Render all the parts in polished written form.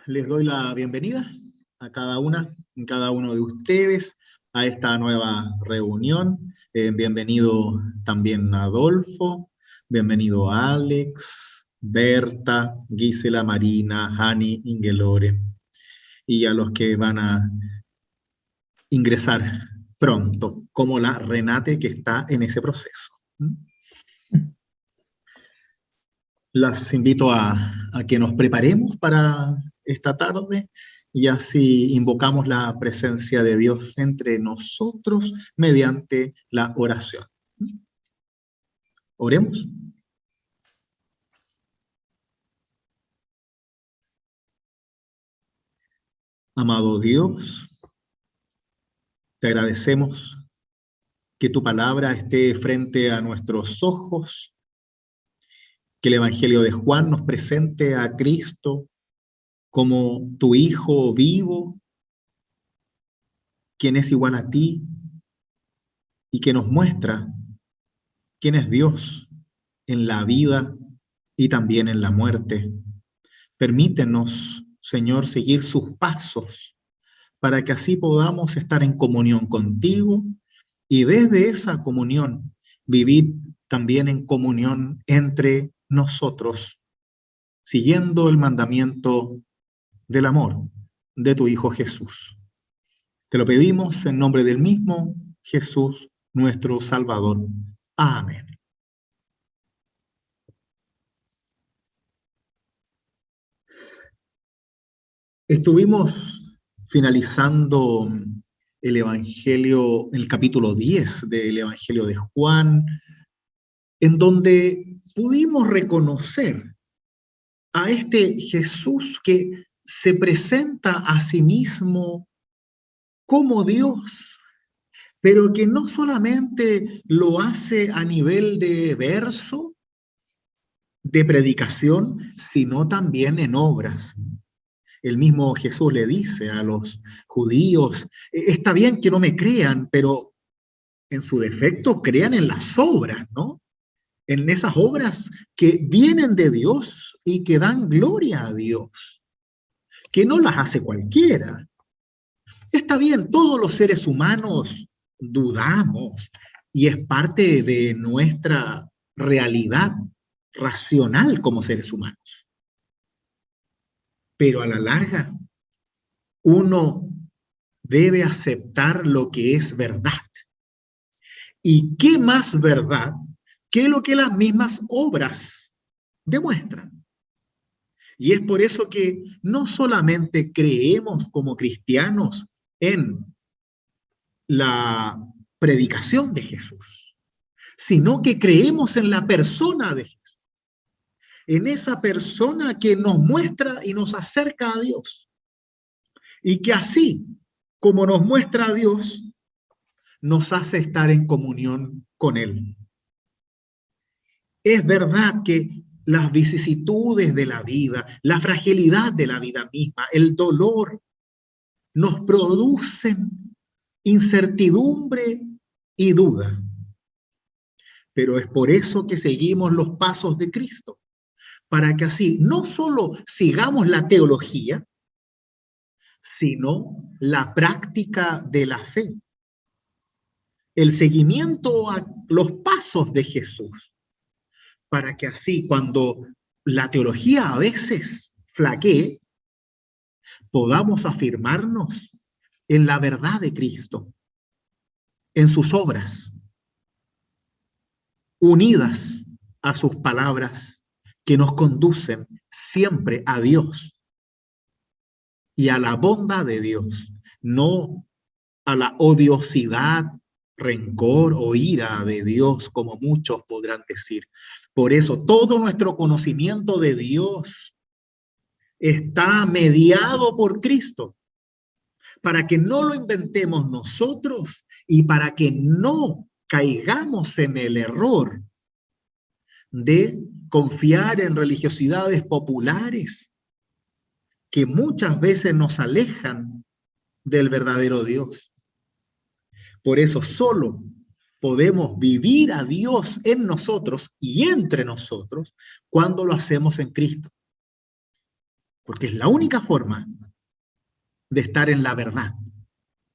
Les doy la bienvenida a cada uno de ustedes a esta nueva reunión. Bienvenido también a Adolfo, bienvenido a Alex, Berta, Gisela, Marina, Hani, Ingelore y a los que van a ingresar pronto, como la Renate que está en ese proceso. Las invito a que nos preparemos para esta tarde y así invocamos la presencia de Dios entre nosotros mediante la oración. Oremos. Amado Dios, te agradecemos que tu palabra esté frente a nuestros ojos, que el Evangelio de Juan nos presente a Cristo como tu Hijo vivo, quien es igual a ti y que nos muestra quién es Dios en la vida y también en la muerte. Permítenos, Señor, seguir sus pasos para que así podamos estar en comunión contigo y desde esa comunión vivir también en comunión entre nosotros, siguiendo el mandamiento del amor de tu Hijo Jesús. Te lo pedimos en nombre del mismo Jesús, nuestro Salvador. Amén. Estuvimos finalizando el Evangelio, el capítulo 10 del Evangelio de Juan, en donde pudimos reconocer a este Jesús que se presenta a sí mismo como Dios, pero que no solamente lo hace a nivel de verso, de predicación, sino también en obras. El mismo Jesús le dice a los judíos, está bien que no me crean, pero en su defecto crean en las obras, ¿no? En esas obras que vienen de Dios y que dan gloria a Dios, que no las hace cualquiera. Está bien, todos los seres humanos dudamos y es parte de nuestra realidad racional como seres humanos. Pero a la larga, uno debe aceptar lo que es verdad. ¿Y qué más verdad que lo que las mismas obras demuestran? Y es por eso que no solamente creemos como cristianos en la predicación de Jesús, sino que creemos en la persona de Jesús, en esa persona que nos muestra y nos acerca a Dios. Y que así como nos muestra a Dios, nos hace estar en comunión con Él. Es verdad que las vicisitudes de la vida, la fragilidad de la vida misma, el dolor, nos producen incertidumbre y duda. Pero es por eso que seguimos los pasos de Cristo, para que así no solo sigamos la teología, sino la práctica de la fe. El seguimiento a los pasos de Jesús, para que así cuando la teología a veces flaquee, podamos afirmarnos en la verdad de Cristo, en sus obras, unidas a sus palabras que nos conducen siempre a Dios y a la bondad de Dios, no a la odiosidad, rencor o ira de Dios, como muchos podrán decir. Por eso todo nuestro conocimiento de Dios está mediado por Cristo, para que no lo inventemos nosotros y para que no caigamos en el error de confiar en religiosidades populares que muchas veces nos alejan del verdadero Dios. Por eso solo podemos vivir a Dios en nosotros y entre nosotros cuando lo hacemos en Cristo. porque es la única forma de estar en la verdad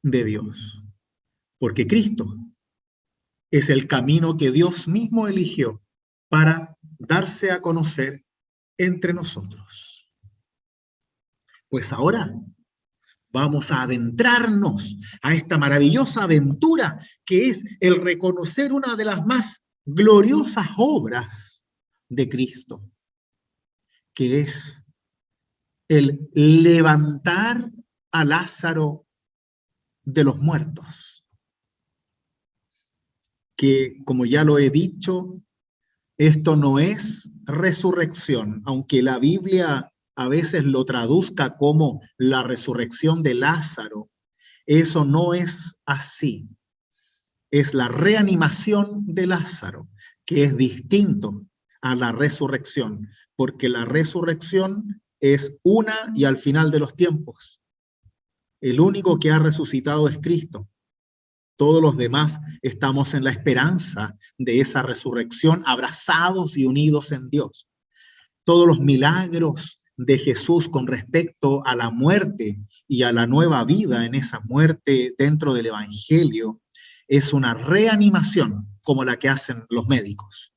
de Dios, porque Cristo es el camino que Dios mismo eligió para darse a conocer entre nosotros. Pues ahora vamos a adentrarnos a esta maravillosa aventura que es el reconocer una de las más gloriosas obras de Cristo, que es el levantar a Lázaro de los muertos, que como ya lo he dicho, esto no es resurrección, aunque la Biblia a veces lo traduzca como la resurrección de Lázaro. Eso no es así. Es la reanimación de Lázaro, que es distinto a la resurrección, porque la resurrección es una y al final de los tiempos. El único que ha resucitado es Cristo. Todos los demás estamos en la esperanza de esa resurrección, abrazados y unidos en Dios. Todos los milagros de Jesús con respecto a la muerte y a la nueva vida en esa muerte dentro del Evangelio es una reanimación como la que hacen los médicos.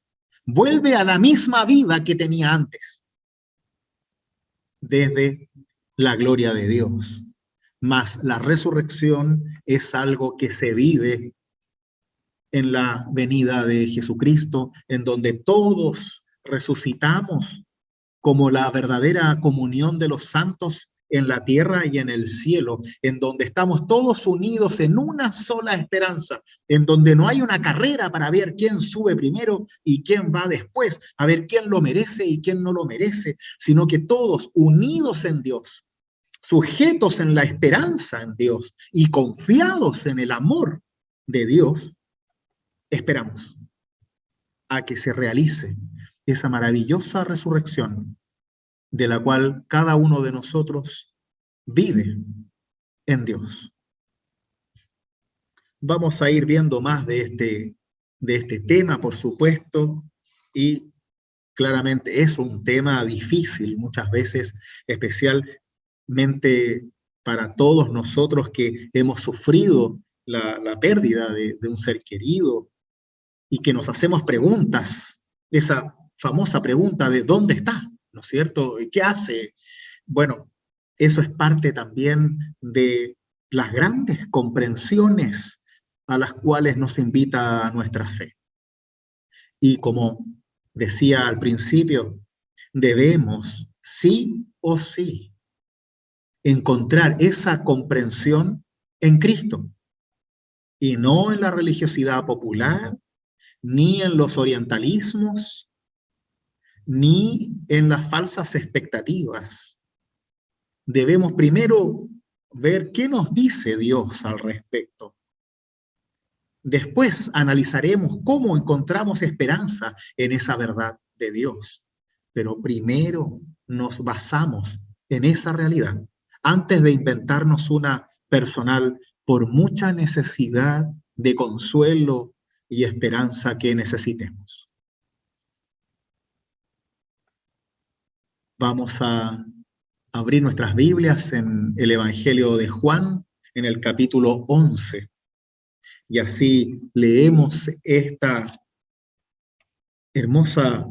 Vuelve a la misma vida que tenía antes, desde la gloria de Dios. Mas la resurrección es algo que se vive en la venida de Jesucristo, en donde todos resucitamos como la verdadera comunión de los santos en la tierra y en el cielo, en donde estamos todos unidos en una sola esperanza, en donde no hay una carrera para ver quién sube primero y quién va después, a ver quién lo merece y quién no lo merece, sino que todos unidos en Dios, sujetos en la esperanza en Dios y confiados en el amor de Dios, esperamos a que se realice esa maravillosa resurrección de la cual cada uno de nosotros vive en Dios. Vamos a ir viendo más de este tema, por supuesto, y claramente es un tema difícil muchas veces, especialmente para todos nosotros que hemos sufrido la pérdida de un ser querido y que nos hacemos preguntas, esa famosa pregunta de ¿dónde está? ¿No es cierto? ¿Qué hace? Bueno, eso es parte también de las grandes comprensiones a las cuales nos invita nuestra fe. Y como decía al principio, debemos, sí o sí, encontrar esa comprensión en Cristo y no en la religiosidad popular, ni en los orientalismos, ni en las falsas expectativas. Debemos primero ver qué nos dice Dios al respecto. Después analizaremos cómo encontramos esperanza en esa verdad de Dios. Pero primero nos basamos en esa realidad antes de inventarnos una personal por mucha necesidad de consuelo y esperanza que necesitemos. Vamos a abrir nuestras Biblias en el Evangelio de Juan, en el capítulo 11. Y así leemos esta hermosa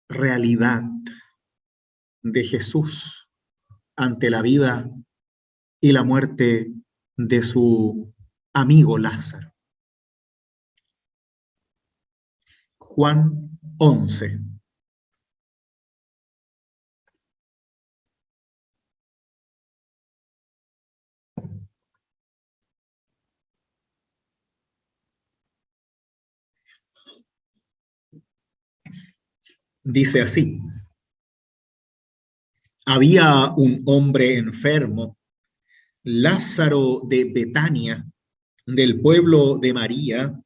realidad de Jesús ante la vida y la muerte de su amigo Lázaro. Juan 11. Dice así: había un hombre enfermo, Lázaro de Betania, del pueblo de María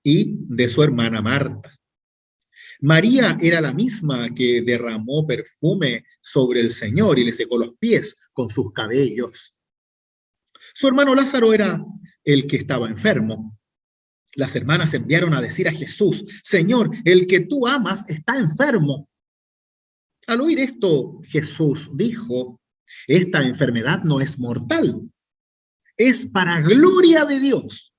y de su hermana Marta. María era la misma que derramó perfume sobre el Señor y le secó los pies con sus cabellos. Su hermano Lázaro era el que estaba enfermo. Las hermanas enviaron a decir a Jesús: Señor, el que tú amas está enfermo. Al oír esto, Jesús dijo, esta enfermedad no es mortal, es para gloria de Dios,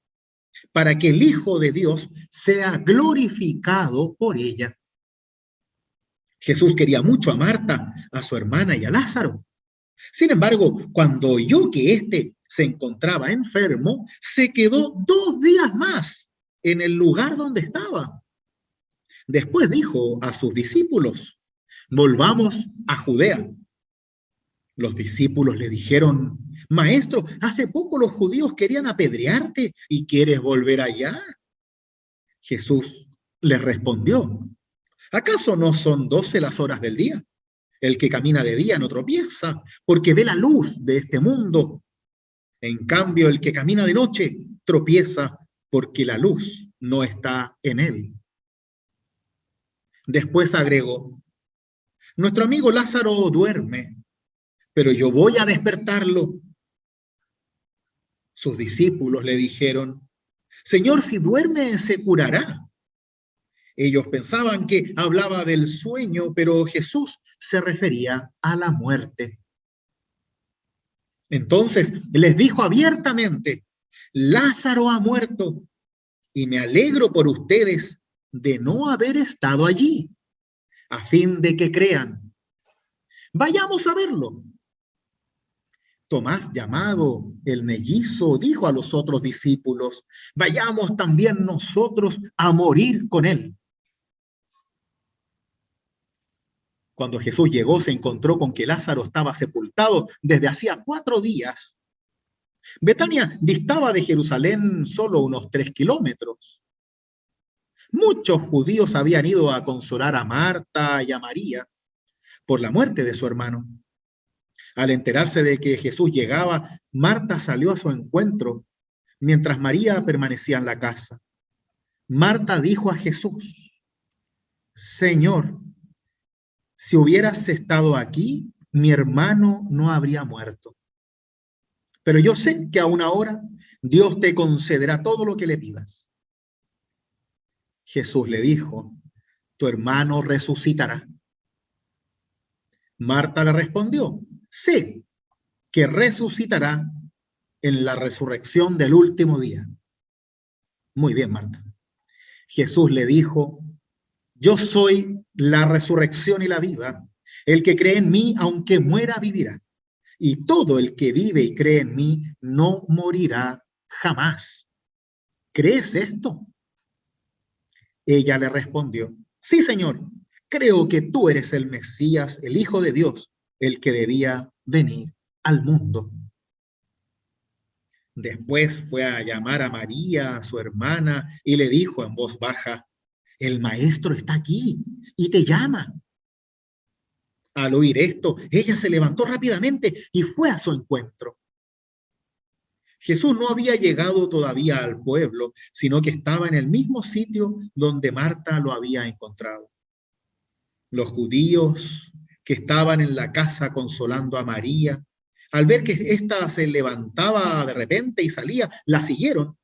para que el Hijo de Dios sea glorificado por ella. Jesús quería mucho a Marta, a su hermana y a Lázaro. Sin embargo, cuando oyó que éste se encontraba enfermo, se quedó 2 días más en el lugar donde estaba. Después dijo a sus discípulos, volvamos a Judea. Los discípulos le dijeron, Maestro, hace poco los judíos querían apedrearte y quieres volver allá. Jesús les respondió, ¿acaso no son 12 las horas del día? El que camina de día no tropieza, porque ve la luz de este mundo. En cambio, el que camina de noche tropieza, porque la luz no está en él. Después agregó, nuestro amigo Lázaro duerme, pero yo voy a despertarlo. Sus discípulos le dijeron, Señor, si duerme, se curará. Ellos pensaban que hablaba del sueño, pero Jesús se refería a la muerte. Entonces les dijo abiertamente, Lázaro ha muerto y me alegro por ustedes de no haber estado allí, a fin de que crean. Vayamos a verlo. Tomás, llamado el mellizo, dijo a los otros discípulos, vayamos también nosotros a morir con él. Cuando Jesús llegó, se encontró con que Lázaro estaba sepultado desde hacía 4 días. Betania distaba de Jerusalén solo unos 3 kilómetros. Muchos judíos habían ido a consolar a Marta y a María por la muerte de su hermano. Al enterarse de que Jesús llegaba, Marta salió a su encuentro, mientras María permanecía en la casa. Marta dijo a Jesús, Señor, si hubieras estado aquí, mi hermano no habría muerto. Pero yo sé que aún ahora Dios te concederá todo lo que le pidas. Jesús le dijo, tu hermano resucitará. Marta le respondió, sé que resucitará en la resurrección del último día. Muy bien, Marta. Jesús le dijo, yo soy la resurrección y la vida. El que cree en mí, aunque muera, vivirá. Y todo el que vive y cree en mí, no morirá jamás. ¿Crees esto? Ella le respondió, sí, Señor, creo que tú eres el Mesías, el Hijo de Dios, el que debía venir al mundo. Después fue a llamar a María, su hermana, y le dijo en voz baja, el maestro está aquí y te llama. Al oír esto, ella se levantó rápidamente y fue a su encuentro. Jesús no había llegado todavía al pueblo, sino que estaba en el mismo sitio donde Marta lo había encontrado. Los judíos que estaban en la casa consolando a María, al ver que ésta se levantaba de repente y salía, la siguieron,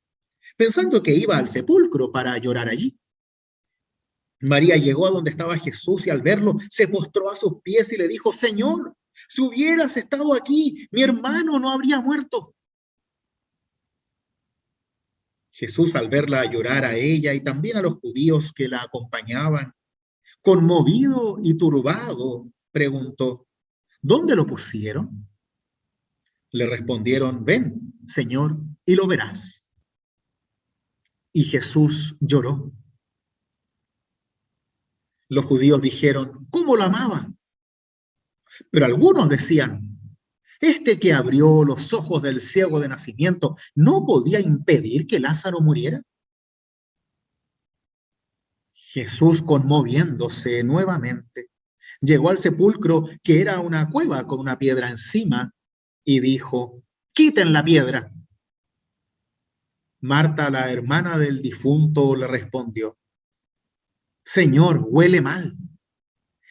pensando que iba al sepulcro para llorar allí. María llegó a donde estaba Jesús y al verlo se postró a sus pies y le dijo, Señor, si hubieras estado aquí, mi hermano no habría muerto. Jesús, al verla llorar a ella y también a los judíos que la acompañaban, conmovido y turbado, preguntó, ¿dónde lo pusieron? Le respondieron, ven, Señor, y lo verás. Y Jesús lloró. Los judíos dijeron, ¿cómo lo amaba? Pero algunos decían, este que abrió los ojos del ciego de nacimiento, ¿no podía impedir que Lázaro muriera? Jesús, conmoviéndose nuevamente, llegó al sepulcro, que era una cueva con una piedra encima, y dijo, quiten la piedra. Marta, la hermana del difunto, le respondió, Señor, huele mal.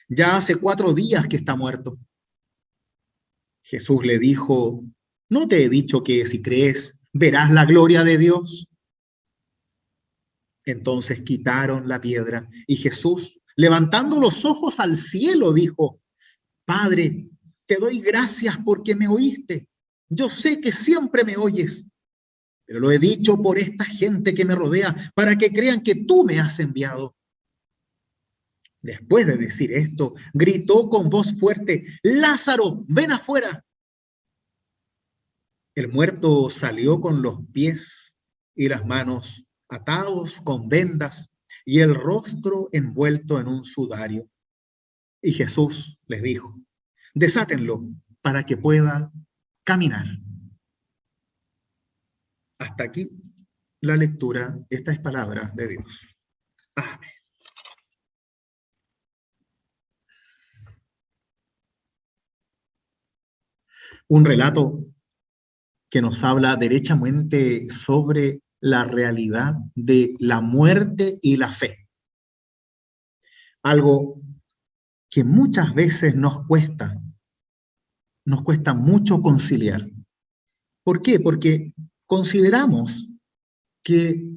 Ya hace 4 días que está muerto. Jesús le dijo, ¿no te he dicho que si crees verás la gloria de Dios? Entonces quitaron la piedra y Jesús Levantando los ojos al cielo, dijo: Padre, te doy gracias porque me oíste. Yo sé que siempre me oyes, pero lo he dicho por esta gente que me rodea, para que crean que tú me has enviado. Después de decir esto, gritó con voz fuerte: Lázaro, ven afuera. El muerto salió con los pies y las manos atados con vendas y el rostro envuelto en un sudario. Y Jesús les dijo: desátenlo para que pueda caminar. Hasta aquí la lectura. Esta es palabra de Dios. Amén. Un relato que nos habla derechamente sobre la realidad de la muerte y la fe. Algo que muchas veces nos cuesta mucho conciliar. ¿Por qué? Porque consideramos que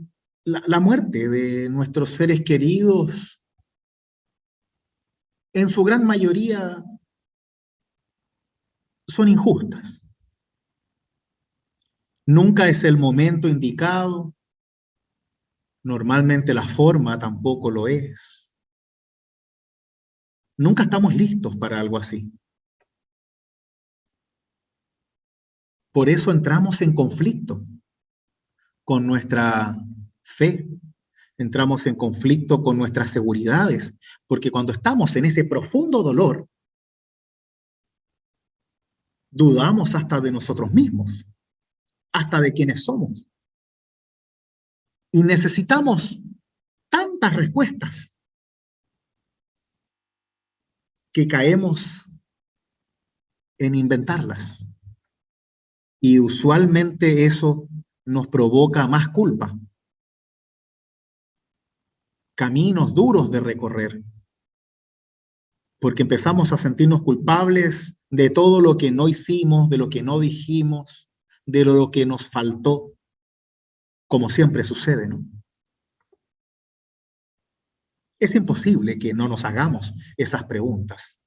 la muerte de nuestros seres queridos, en su gran mayoría, son injustas. Nunca es el momento indicado, normalmente la forma tampoco lo es. Nunca estamos listos para algo así. Por eso entramos en conflicto con nuestra fe, entramos en conflicto con nuestras seguridades, porque cuando estamos en ese profundo dolor, dudamos hasta de nosotros mismos, hasta de quienes somos. Y necesitamos tantas respuestas que caemos en inventarlas. Y usualmente eso nos provoca más culpa, caminos duros de recorrer, porque empezamos a sentirnos culpables de todo lo que no hicimos, de lo que no dijimos, de lo que nos faltó, como siempre sucede, ¿no? Es imposible que no nos hagamos esas preguntas.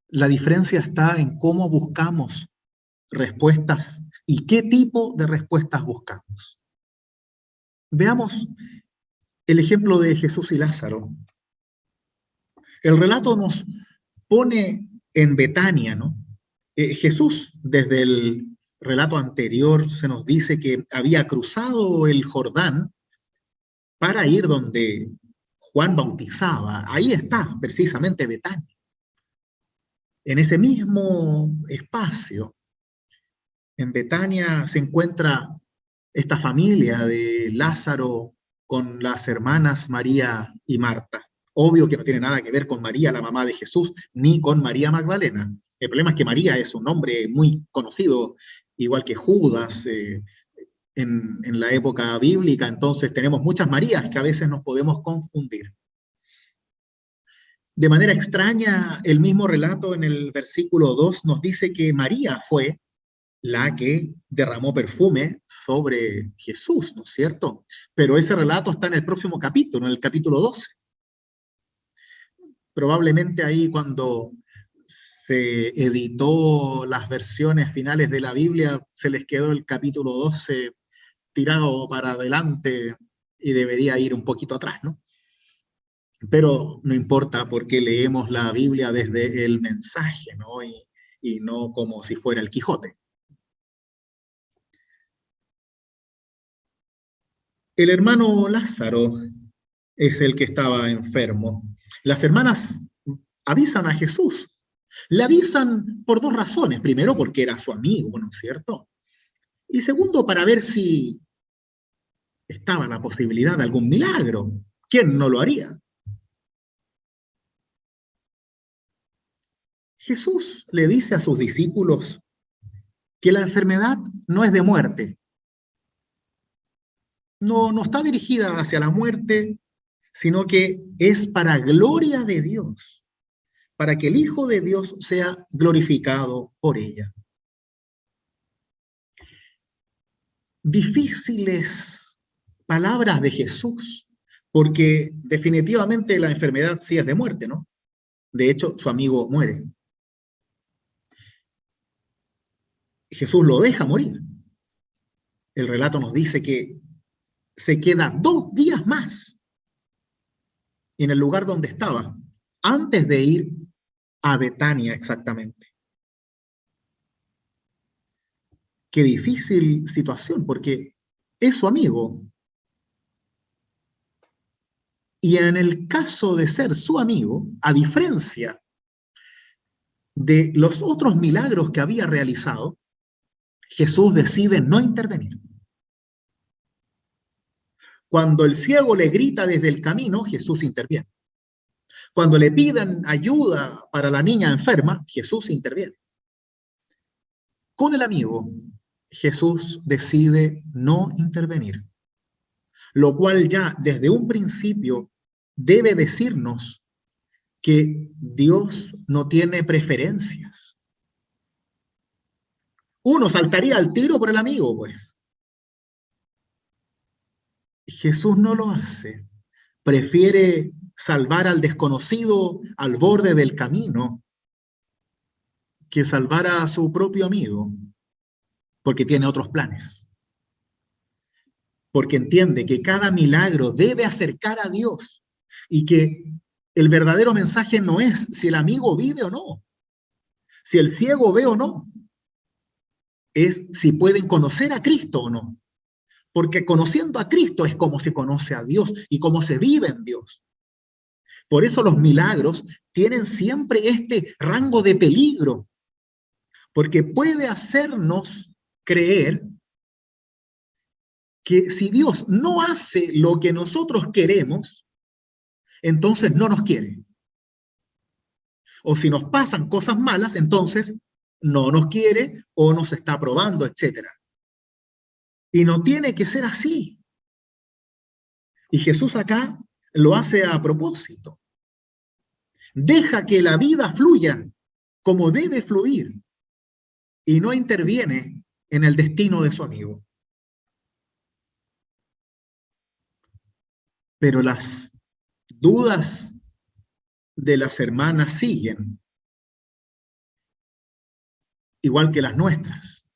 La diferencia está en cómo buscamos respuestas y qué tipo de respuestas buscamos. Veamos el ejemplo de Jesús y Lázaro. El relato nos pone en Betania, ¿no? Jesús, desde el relato anterior, se nos dice que había cruzado el Jordán para ir donde Juan bautizaba. Ahí está, precisamente Betania. En ese mismo espacio, en Betania, se encuentra esta familia de Lázaro con las hermanas María y Marta. Obvio que no tiene nada que ver con María, la mamá de Jesús, ni con María Magdalena. El problema es que María es un nombre muy conocido, igual que Judas en la época bíblica, entonces tenemos muchas Marías que a veces nos podemos confundir. De manera extraña, el mismo relato en el versículo 2 nos dice que María fue la que derramó perfume sobre Jesús, ¿no es cierto? Pero ese relato está en el próximo capítulo, en el capítulo 12. Probablemente ahí cuando se editó las versiones finales de la Biblia, se les quedó el capítulo 12 tirado para adelante y debería ir un poquito atrás, ¿no? Pero no importa porque leemos la Biblia desde el mensaje, ¿no? Y no como si fuera el Quijote. El hermano Lázaro es el que estaba enfermo. Las hermanas avisan a Jesús. Le avisan por dos razones. Primero, porque era su amigo, ¿no es cierto? Y segundo, para ver si estaba la posibilidad de algún milagro. ¿Quién no lo haría? Jesús le dice a sus discípulos que la enfermedad no es de muerte. No está dirigida hacia la muerte, sino que es para gloria de Dios, para que el Hijo de Dios sea glorificado por ella. Difíciles palabras de Jesús porque definitivamente la enfermedad sí es de muerte, ¿no? De hecho, su amigo muere. Jesús lo deja morir. El relato nos dice que se queda 2 días más en el lugar donde estaba, antes de ir a Betania exactamente. Qué difícil situación, porque es su amigo. Y en el caso de ser su amigo, a diferencia de los otros milagros que había realizado, Jesús decide no intervenir. Cuando el ciego le grita desde el camino, Jesús interviene. Cuando le pidan ayuda para la niña enferma, Jesús interviene. Con el amigo, Jesús decide no intervenir, lo cual ya desde un principio debe decirnos que Dios no tiene preferencias. Uno saltaría al tiro por el amigo, pues. Jesús no lo hace. Prefiere salvar al desconocido al borde del camino que salvar a su propio amigo, porque tiene otros planes. Porque entiende que cada milagro debe acercar a Dios y que el verdadero mensaje no es si el amigo vive o no, si el ciego ve o no, es si pueden conocer a Cristo o no. Porque conociendo a Cristo es como se conoce a Dios y cómo se vive en Dios. Por eso los milagros tienen siempre este rango de peligro, porque puede hacernos creer que si Dios no hace lo que nosotros queremos, entonces no nos quiere. O si nos pasan cosas malas, entonces no nos quiere o nos está probando, etc. Y no tiene que ser así. Y Jesús acá lo hace a propósito. Deja que la vida fluya como debe fluir y no interviene en el destino de su amigo. Pero las dudas de las hermanas siguen, igual que las nuestras.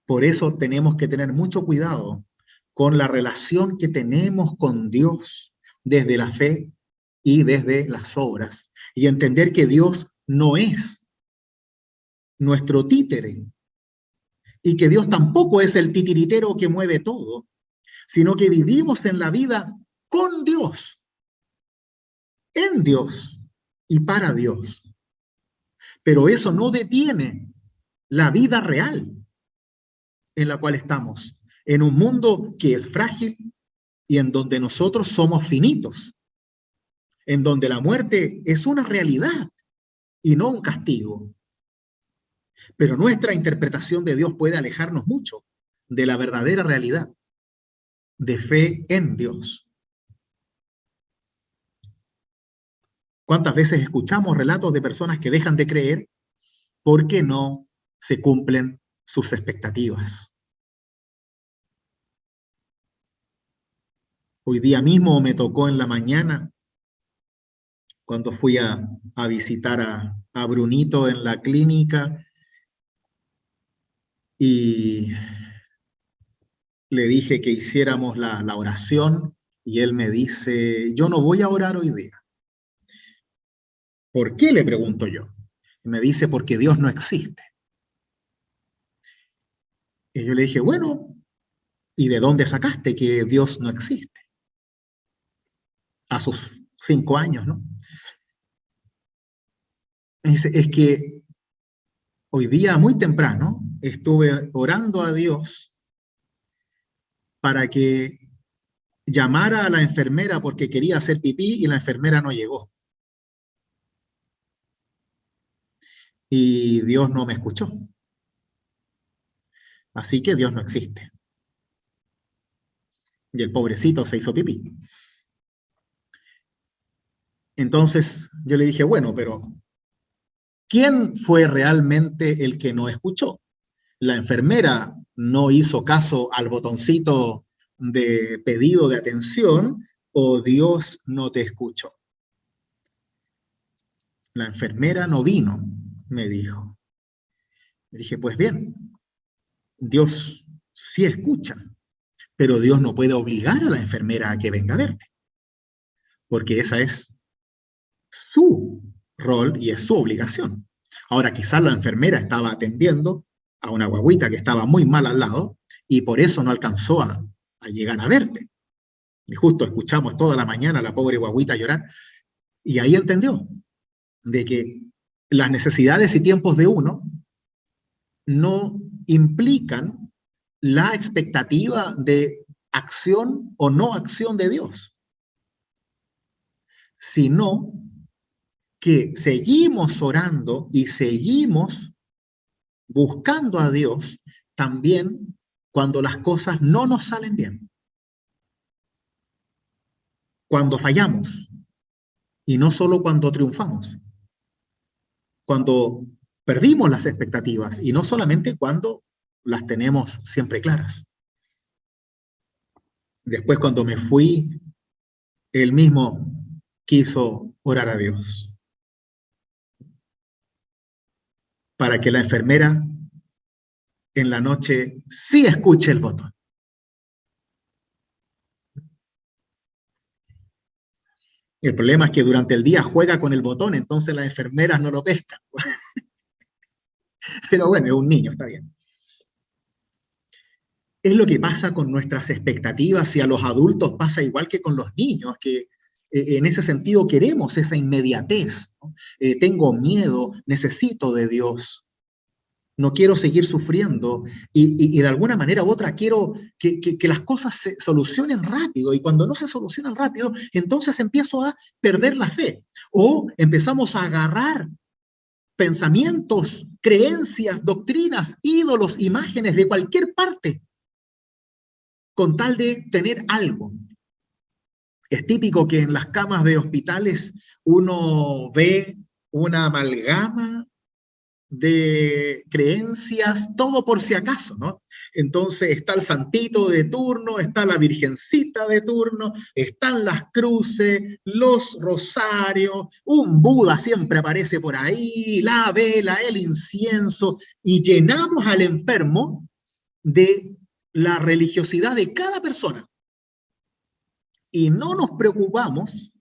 Por eso tenemos que tener mucho cuidado con la relación que tenemos con Dios desde la fe y desde las obras, y entender que Dios no es nuestro títere, y que Dios tampoco es el titiritero que mueve todo, sino que vivimos en la vida con Dios, en Dios y para Dios. Pero eso no detiene la vida real en la cual estamos, en un mundo que es frágil y en donde nosotros somos finitos, en donde la muerte es una realidad y no un castigo. Pero nuestra interpretación de Dios puede alejarnos mucho de la verdadera realidad de fe en Dios. ¿Cuántas veces escuchamos relatos de personas que dejan de creer porque no se cumplen sus expectativas? Hoy día mismo me tocó en la mañana, cuando fui a visitar a Brunito en la clínica, y le dije que hiciéramos la oración, y él me dice, yo no voy a orar hoy día. ¿Por qué? Le pregunto yo. Y me dice, porque Dios no existe. Y yo le dije, bueno, ¿y de dónde sacaste que Dios no existe? A sus 5 años, ¿no? Me dice, es que hoy día muy temprano estuve orando a Dios para que llamara a la enfermera porque quería hacer pipí y la enfermera no llegó. Y Dios no me escuchó. Así que Dios no existe. Y el pobrecito se hizo pipí. Entonces yo le dije, bueno, pero ¿quién fue realmente el que no escuchó? ¿La enfermera no hizo caso al botoncito de pedido de atención o Dios no te escuchó. La enfermera no vino, me dijo. Le dije, pues bien, Dios sí escucha, pero Dios no puede obligar a la enfermera a que venga a verte, porque esa es su rol y es su obligación. Ahora, quizás la enfermera estaba atendiendo a una guagüita que estaba muy mal al lado y por eso no alcanzó a llegar a verte. Y justo escuchamos toda la mañana a la pobre guagüita llorar y ahí entendió de que las necesidades y tiempos de uno no implican la expectativa de acción o no acción de Dios, sino que seguimos orando y seguimos buscando a Dios también cuando las cosas no nos salen bien, cuando fallamos y no solo cuando triunfamos, cuando perdimos las expectativas y no solamente cuando las tenemos siempre claras. Después cuando me fui, él mismo quiso orar a Dios para que la enfermera en la noche sí escuche el botón. El problema es que durante el día juega con el botón, entonces las enfermeras no lo pescan. Pero bueno, es un niño, está bien. Es lo que pasa con nuestras expectativas y a los adultos pasa igual que con los niños, que en ese sentido queremos esa inmediatez, ¿no? Tengo miedo, necesito de Dios, no quiero seguir sufriendo y de alguna manera u otra quiero que las cosas se solucionen rápido y cuando no se solucionan rápido, entonces empiezo a perder la fe o empezamos a agarrar pensamientos, creencias, doctrinas, ídolos, imágenes de cualquier parte con tal de tener algo. Es típico que en las camas de hospitales uno ve una amalgama de creencias, todo por si acaso, ¿no? Entonces está el santito de turno, está la virgencita de turno, están las cruces, los rosarios, un Buda siempre aparece por ahí, la vela, el incienso, y llenamos al enfermo de la religiosidad de cada persona. Y no nos preocupamos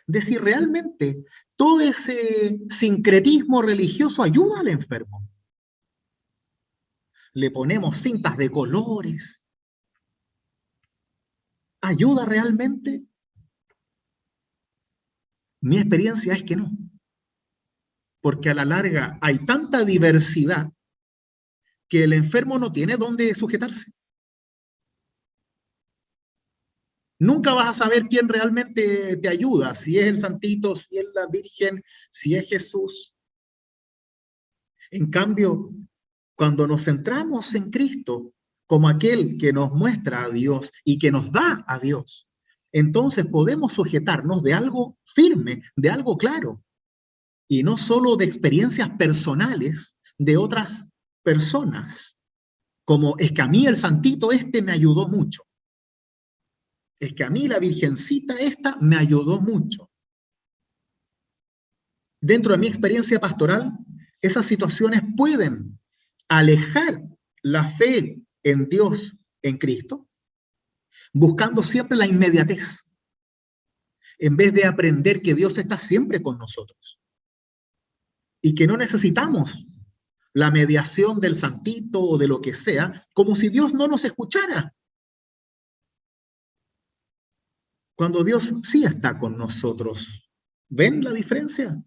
de si realmente todo ese sincretismo religioso ayuda al enfermo. Le ponemos cintas de colores. ¿Ayuda realmente? Mi experiencia es que no. Porque a la larga hay tanta diversidad que el enfermo no tiene dónde sujetarse. Nunca vas a saber quién realmente te ayuda, si es el santito, si es la Virgen, si es Jesús. En cambio, cuando nos centramos en Cristo como aquel que nos muestra a Dios y que nos da a Dios, entonces podemos sujetarnos de algo firme, de algo claro, y no solo de experiencias personales de otras personas, como es que a mí el santito este me ayudó mucho, es que a mí la virgencita esta me ayudó mucho. Dentro de mi experiencia pastoral, esas situaciones pueden alejar la fe en Dios, en Cristo, buscando siempre la inmediatez, en vez de aprender que Dios está siempre con nosotros y que no necesitamos la mediación del santito o de lo que sea, como si Dios no nos escuchara. Cuando Dios sí está con nosotros. ¿Ven la diferencia?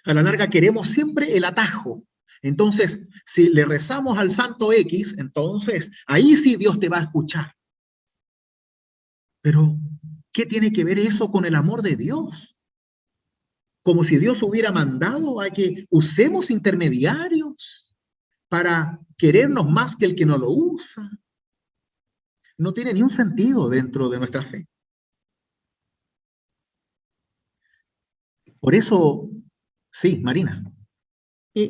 A la larga queremos siempre el atajo. Entonces, si le rezamos al santo X, entonces ahí sí Dios te va a escuchar. Pero, ¿qué tiene que ver eso con el amor de Dios? Como si Dios hubiera mandado a que usemos intermediarios para querernos más que el que no lo usa. No tiene ni un sentido dentro de nuestra fe. Por eso, sí, Marina.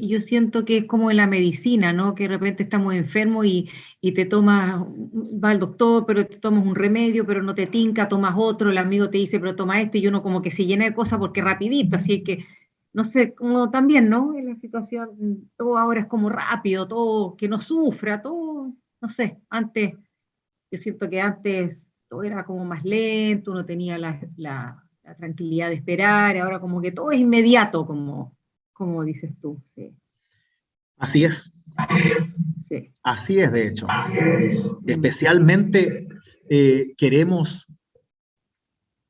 yo siento que es como en la medicina, ¿no? Que de repente estamos enfermos y te tomas, va al doctor, pero te tomas un remedio, pero no te tinca, tomas otro, el amigo te dice, pero toma este, y uno como que se llena de cosas porque rapidito, así que, no sé, como también, ¿no? En la situación, todo ahora es como rápido, todo, que no sufra, todo, no sé, antes, yo siento que antes todo era como más lento, uno tenía la tranquilidad de esperar, ahora como que todo es inmediato, como dices tú, sí. Así es, Sí. así es de hecho. Mm, Especialmente queremos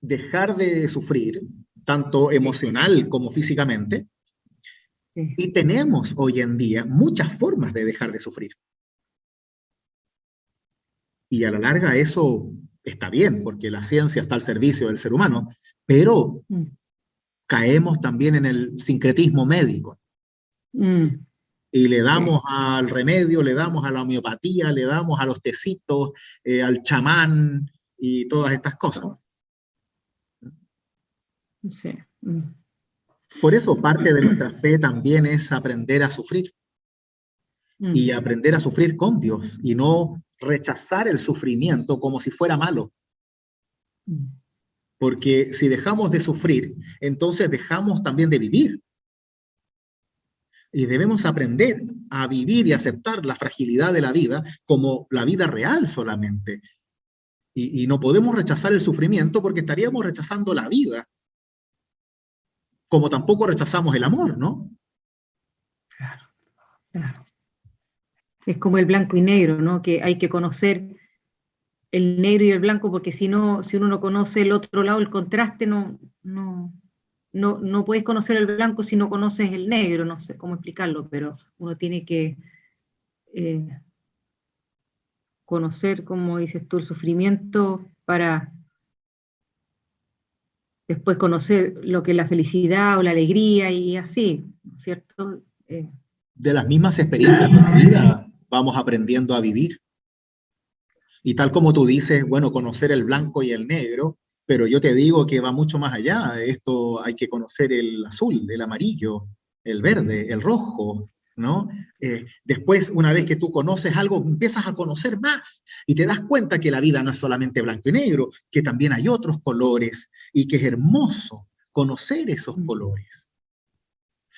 dejar de sufrir, tanto emocional como físicamente, sí. y tenemos hoy en día muchas formas de dejar de sufrir. Y a la larga eso está bien, porque la ciencia está al servicio del ser humano, pero Mm, caemos también en el sincretismo médico mm, y le sí, damos al remedio, le damos a la homeopatía, le damos a los tecitos, al chamán y todas estas cosas. todo, sí. Mm. Por eso parte de nuestra fe también es aprender a sufrir y Mm, aprender a sufrir con Dios y no rechazar el sufrimiento como si fuera malo. mm, Porque si dejamos de sufrir, entonces dejamos también de vivir. Y debemos aprender a vivir y aceptar la fragilidad de la vida como la vida real solamente. Y no podemos rechazar el sufrimiento porque estaríamos rechazando la vida, como tampoco rechazamos el amor, ¿no? claro, claro. Es como el blanco y negro, ¿no? Que hay que conocer el negro y el blanco porque si no, si uno no conoce el otro lado, el contraste, no puedes conocer el blanco si no conoces el negro, no sé cómo explicarlo, pero uno tiene que eh, conocer, como dices tú, el sufrimiento para después conocer lo que es la felicidad o la alegría y así, ¿no es cierto? De las mismas experiencias de la vida vamos aprendiendo a vivir. Y tal como tú dices, bueno, conocer el blanco y el negro, pero yo te digo que va mucho más allá. Esto hay que conocer el azul, el amarillo, el verde, el rojo, ¿no? Después, una vez que tú conoces algo, empiezas a conocer más y te das cuenta que la vida no es solamente blanco y negro, que también hay otros colores y que es hermoso conocer esos colores.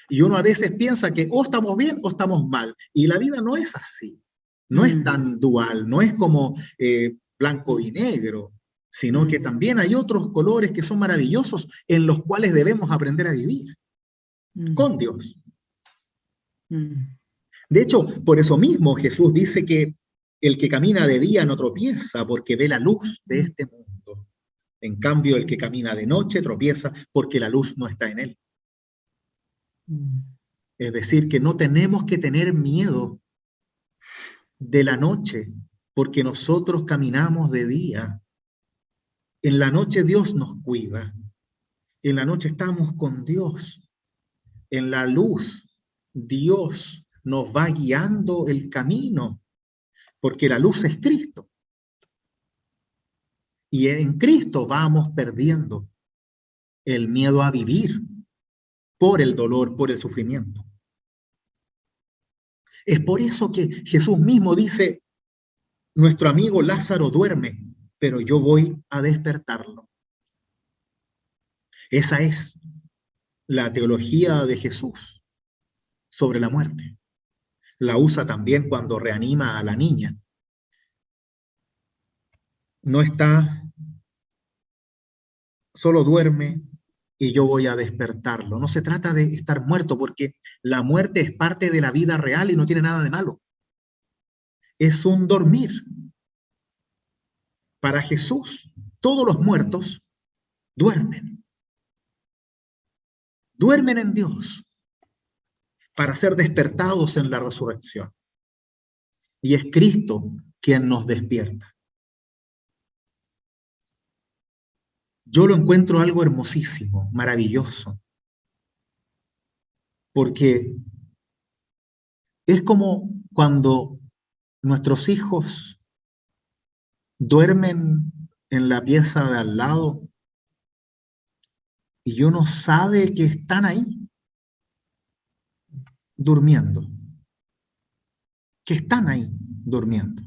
Y uno a veces piensa que o estamos bien o estamos mal. Y la vida no es así. No es Mm, tan dual, no es como blanco y negro, sino que mm, también hay otros colores que son maravillosos en los cuales debemos aprender a vivir mm, con Dios. mm, De hecho, por eso mismo Jesús dice que el que camina de día no tropieza porque ve la luz de mm, este mundo. En cambio, el que camina de noche tropieza porque la luz no está en él. mm, Es decir, que no tenemos que tener miedo de la noche, porque nosotros caminamos de día. En la noche Dios nos cuida. En la noche estamos con Dios. En la luz Dios nos va guiando el camino, porque la luz es Cristo. Y en Cristo vamos perdiendo el miedo a vivir por el dolor, por el sufrimiento. Es por eso que Jesús mismo dice, nuestro amigo Lázaro duerme, pero yo voy a despertarlo. Esa es la teología de Jesús sobre la muerte. La usa también cuando reanima a la niña. No está, solo duerme y yo voy a despertarlo. No se trata de estar muerto porque la muerte es parte de la vida real y no tiene nada de malo. Es un dormir. Para Jesús, todos los muertos duermen. Duermen en Dios para ser despertados en la resurrección. Y es Cristo quien nos despierta. Yo lo encuentro algo hermosísimo, maravilloso, porque es como cuando nuestros hijos duermen en la pieza de al lado y uno sabe que están ahí. durmiendo, que están ahí durmiendo,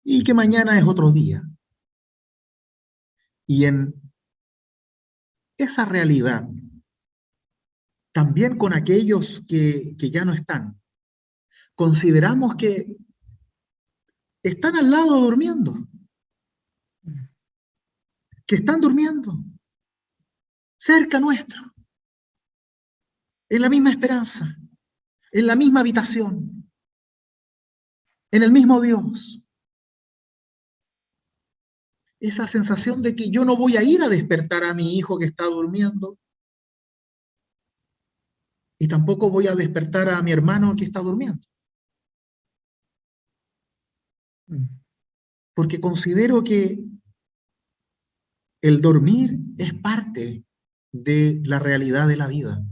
y que mañana es otro día. Y en esa realidad, también con aquellos que ya no están, consideramos que están al lado durmiendo, que están durmiendo cerca nuestro, en la misma esperanza, en la misma habitación, en el mismo Dios. Esa sensación de que yo no voy a ir a despertar a mi hijo que está durmiendo y tampoco voy a despertar a mi hermano que está durmiendo. Porque considero que el dormir es parte de la realidad de la vida.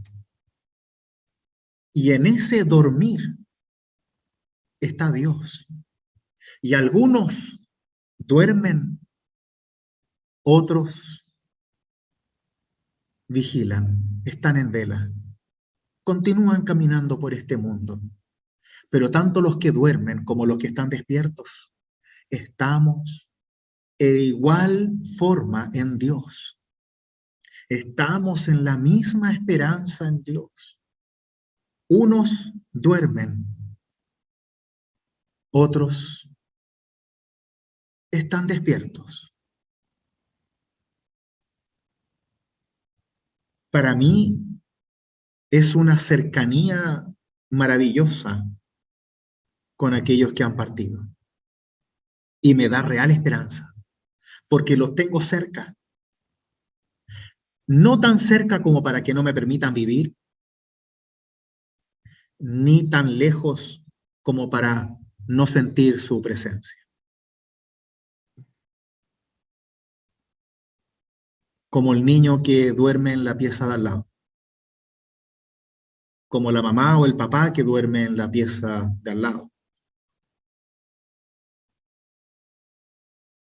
Y en ese dormir está Dios. Y algunos duermen, otros vigilan, están en vela, continúan caminando por este mundo. Pero tanto los que duermen como los que están despiertos, estamos de igual forma en Dios. Estamos en la misma esperanza en Dios. Unos duermen, otros están despiertos. Para mí es una cercanía maravillosa con aquellos que han partido. Y me da real esperanza, porque los tengo cerca. No tan cerca como para que no me permitan vivir, ni tan lejos como para no sentir su presencia. Como el niño que duerme en la pieza de al lado. Como la mamá o el papá que duerme en la pieza de al lado.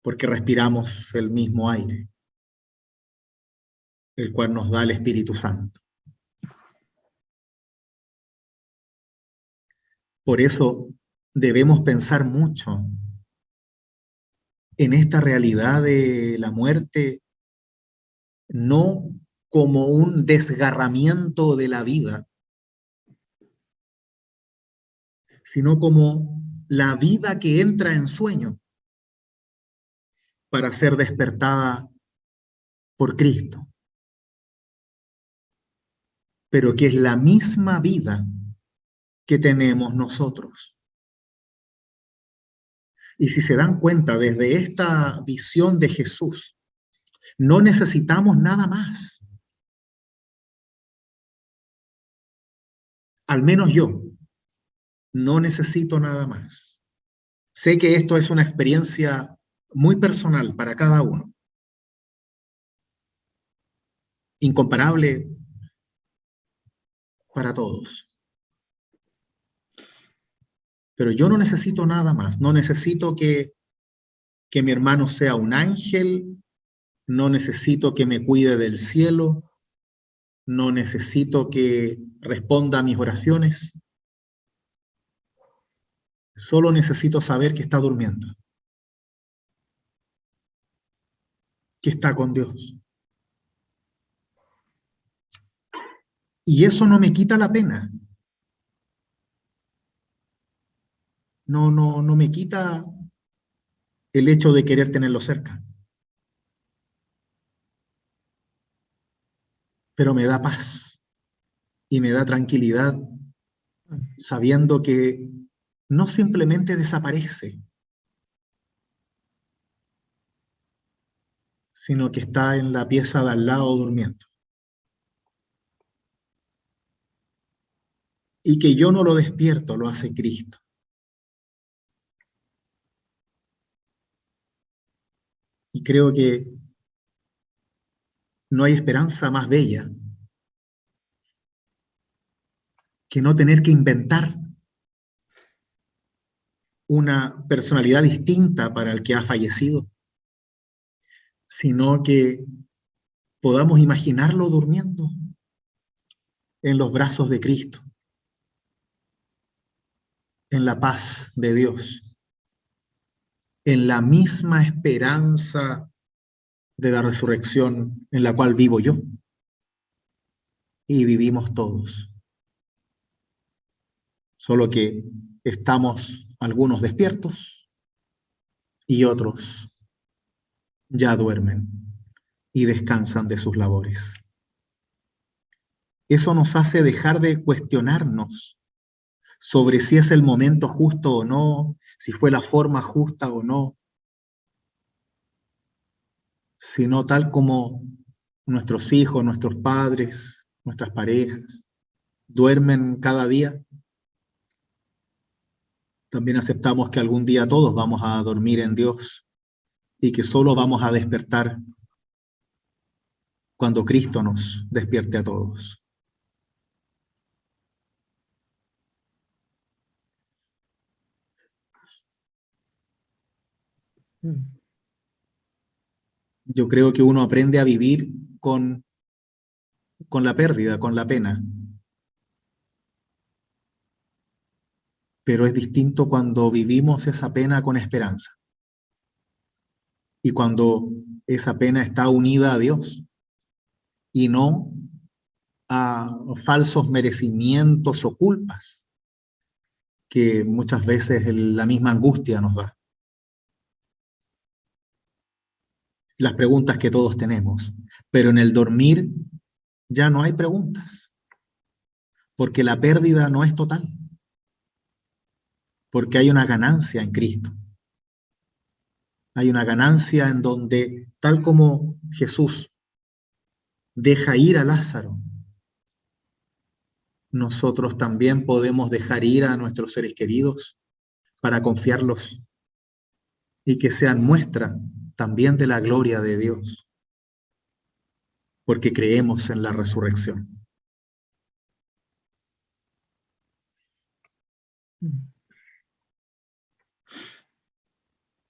Porque respiramos el mismo aire, el cual nos da el Espíritu Santo. Por eso debemos pensar mucho en esta realidad de la muerte, no como un desgarramiento de la vida, sino como la vida que entra en sueño para ser despertada por Cristo, pero que es la misma vida que tenemos nosotros. Y si se dan cuenta, desde esta visión de Jesús, no necesitamos nada más. Al menos yo no necesito nada más. Sé que esto es una experiencia muy personal para cada uno, incomparable para todos. Pero yo no necesito nada más, no necesito que mi hermano sea un ángel, no necesito que me cuide del cielo, no necesito que responda a mis oraciones, solo necesito saber que está durmiendo, que está con Dios. Y eso no me quita la pena. No me quita el hecho de querer tenerlo cerca. Pero me da paz y me da tranquilidad sabiendo que no simplemente desaparece, sino que está en la pieza de al lado durmiendo. Y que yo no lo despierto, lo hace Cristo. Y creo que no hay esperanza más bella que no tener que inventar una personalidad distinta para el que ha fallecido, sino que podamos imaginarlo durmiendo en los brazos de Cristo, en la paz de Dios, en la misma esperanza de la resurrección en la cual vivo yo y vivimos todos. Solo que estamos algunos despiertos y otros ya duermen y descansan de sus labores. Eso nos hace dejar de cuestionarnos sobre si es el momento justo o no, si fue la forma justa o no, sino tal como nuestros hijos, nuestros padres, nuestras parejas duermen cada día, también aceptamos que algún día todos vamos a dormir en Dios y que solo vamos a despertar cuando Cristo nos despierte a todos. Yo creo que uno aprende a vivir con la pérdida, con la pena, pero es distinto cuando vivimos esa pena con esperanza y cuando esa pena está unida a Dios y no a falsos merecimientos o culpas que muchas veces la misma angustia nos da. Las preguntas que todos tenemos, pero en el dormir ya no hay preguntas, porque la pérdida no es total, porque hay una ganancia en Cristo. Hay una ganancia en donde, tal como Jesús deja ir a Lázaro, nosotros también podemos dejar ir a nuestros seres queridos para confiarlos y que sean muestra también de la gloria de Dios, porque creemos en la resurrección.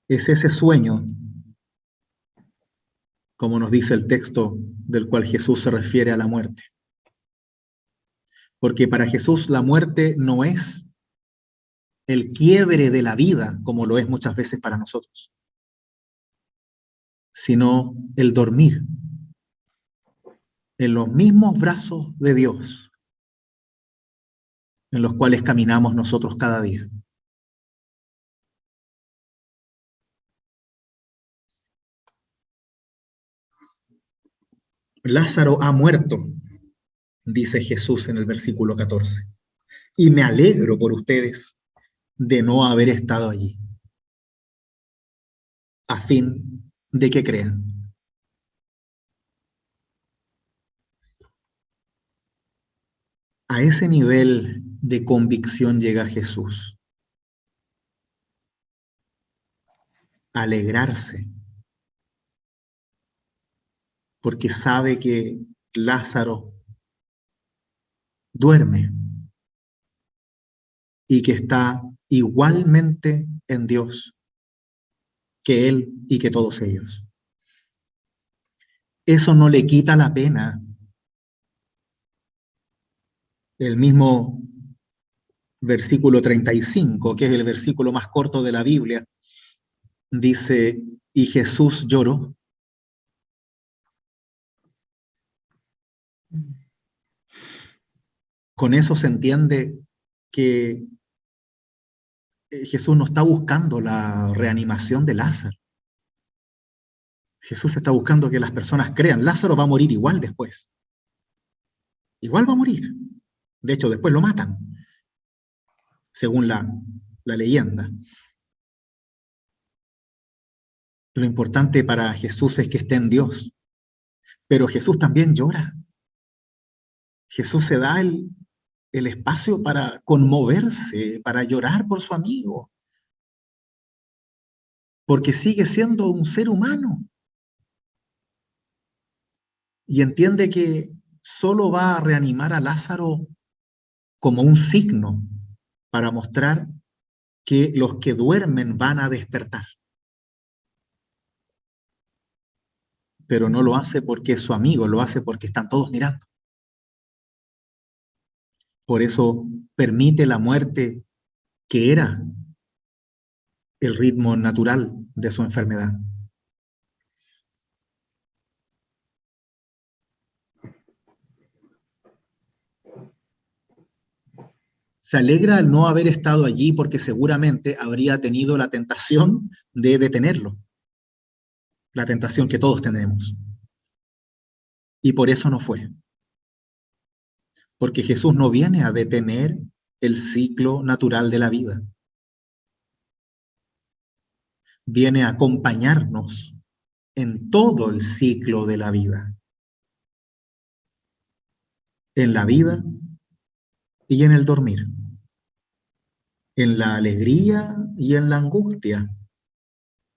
Es ese sueño, como nos dice el texto del cual Jesús se refiere a la muerte. Porque para Jesús la muerte no es el quiebre de la vida, como lo es muchas veces para nosotros, sino el dormir en los mismos brazos de Dios, en los cuales caminamos nosotros cada día. Lázaro ha muerto, dice Jesús en el versículo 14, y me alegro por ustedes de no haber estado allí, a fin de que crean. A ese nivel de convicción llega Jesús. Alegrarse, porque sabe que Lázaro duerme y que está igualmente en Dios que él y que todos ellos. Eso no le quita la pena. El mismo versículo 35, que es el versículo más corto de la Biblia, dice, y Jesús lloró. Con eso se entiende que Jesús no está buscando la reanimación de Lázaro. Jesús está buscando que las personas crean. Lázaro va a morir igual después. Igual va a morir. De hecho, después lo matan, según la leyenda. Lo importante para Jesús es que esté en Dios. Pero Jesús también llora. Jesús se da el espacio para conmoverse, para llorar por su amigo. Porque sigue siendo un ser humano. Y entiende que solo va a reanimar a Lázaro como un signo para mostrar que los que duermen van a despertar. Pero no lo hace porque es su amigo, lo hace porque están todos mirando. Por eso permite la muerte que era el ritmo natural de su enfermedad. Se alegra al no haber estado allí porque seguramente habría tenido la tentación de detenerlo, la tentación que todos tenemos. Y por eso no fue. Porque Jesús no viene a detener el ciclo natural de la vida. Viene a acompañarnos en todo el ciclo de la vida. En la vida y en el dormir. En la alegría y en la angustia.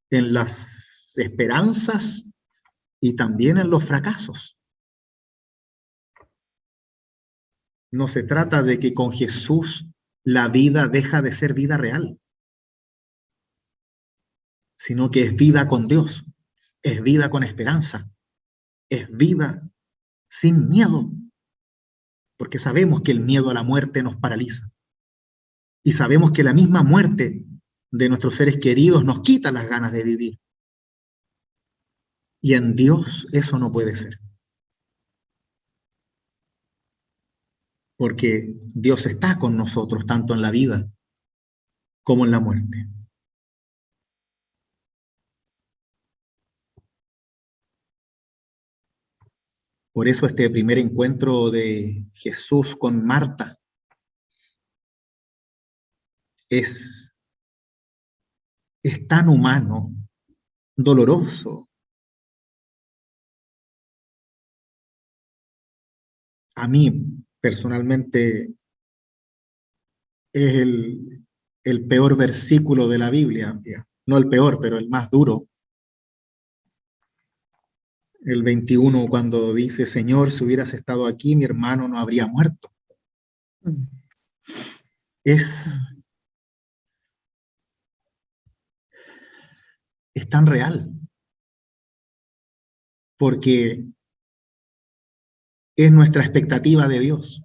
En las esperanzas y también en los fracasos. No se trata de que con Jesús la vida deja de ser vida real, sino que es vida con Dios, es vida con esperanza, es vida sin miedo, porque sabemos que el miedo a la muerte nos paraliza y sabemos que la misma muerte de nuestros seres queridos nos quita las ganas de vivir. Y en Dios eso no puede ser, porque Dios está con nosotros tanto en la vida como en la muerte. Por eso este primer encuentro de Jesús con Marta es tan humano, doloroso. A mí, personalmente, es el peor versículo de la Biblia. No el peor, pero el más duro. El 21, cuando dice, Señor, si hubieras estado aquí, mi hermano no habría muerto. Es, es tan real, porque es nuestra expectativa de Dios.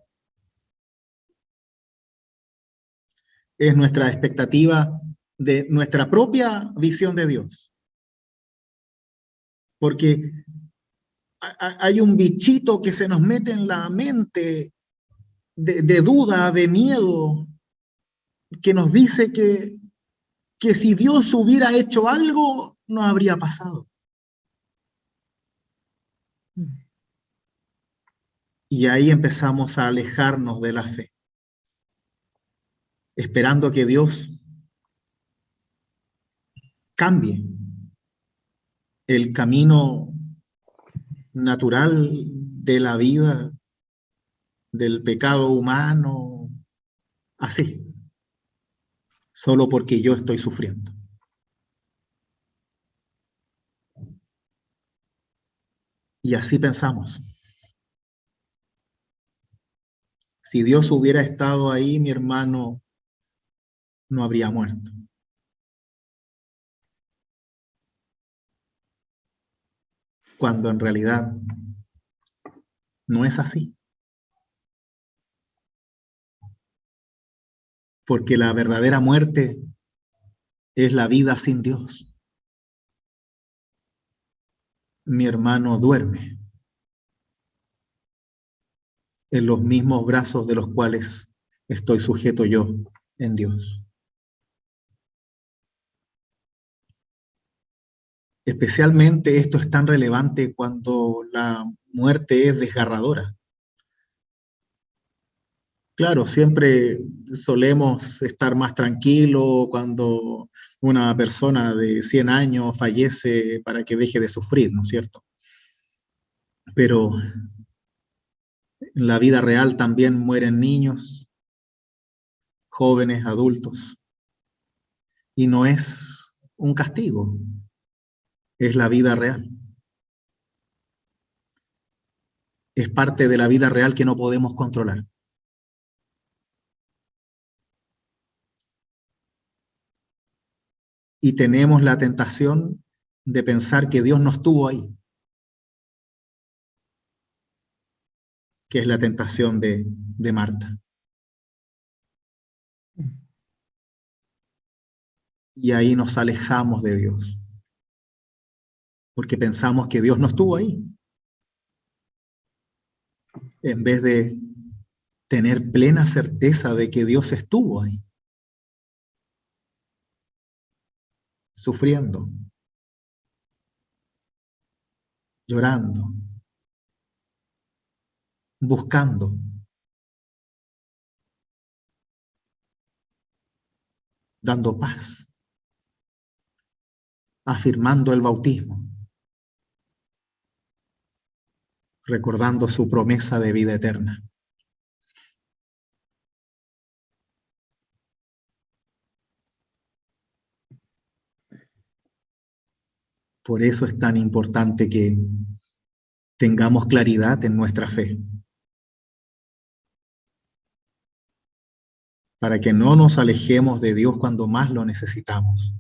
Es nuestra expectativa de nuestra propia visión de Dios. Porque hay un bichito que se nos mete en la mente de duda, de miedo, que nos dice que si Dios hubiera hecho algo, no habría pasado. Y ahí empezamos a alejarnos de la fe, esperando que Dios cambie el camino natural de la vida, del pecado humano, así, solo porque yo estoy sufriendo. Y así pensamos. Si Dios hubiera estado ahí, mi hermano no habría muerto. Cuando en realidad no es así. Porque la verdadera muerte es la vida sin Dios. Mi hermano duerme en los mismos brazos de los cuales estoy sujeto yo en Dios. Especialmente esto es tan relevante cuando la muerte es desgarradora. Claro, siempre solemos estar más tranquilos cuando una persona de 100 años fallece para que deje de sufrir, ¿no es cierto? Pero en la vida real también mueren niños, jóvenes, adultos, y no es un castigo, es la vida real. Es parte de la vida real que no podemos controlar. Y tenemos la tentación de pensar que Dios no estuvo ahí, que es la tentación de Marta. Y ahí nos alejamos de Dios, porque pensamos que Dios no estuvo ahí, en vez de tener plena certeza de que Dios estuvo ahí, sufriendo, llorando, buscando, dando paz, afirmando el bautismo, recordando su promesa de vida eterna. Por eso es tan importante que tengamos claridad en nuestra fe, para que no nos alejemos de Dios cuando más lo necesitamos,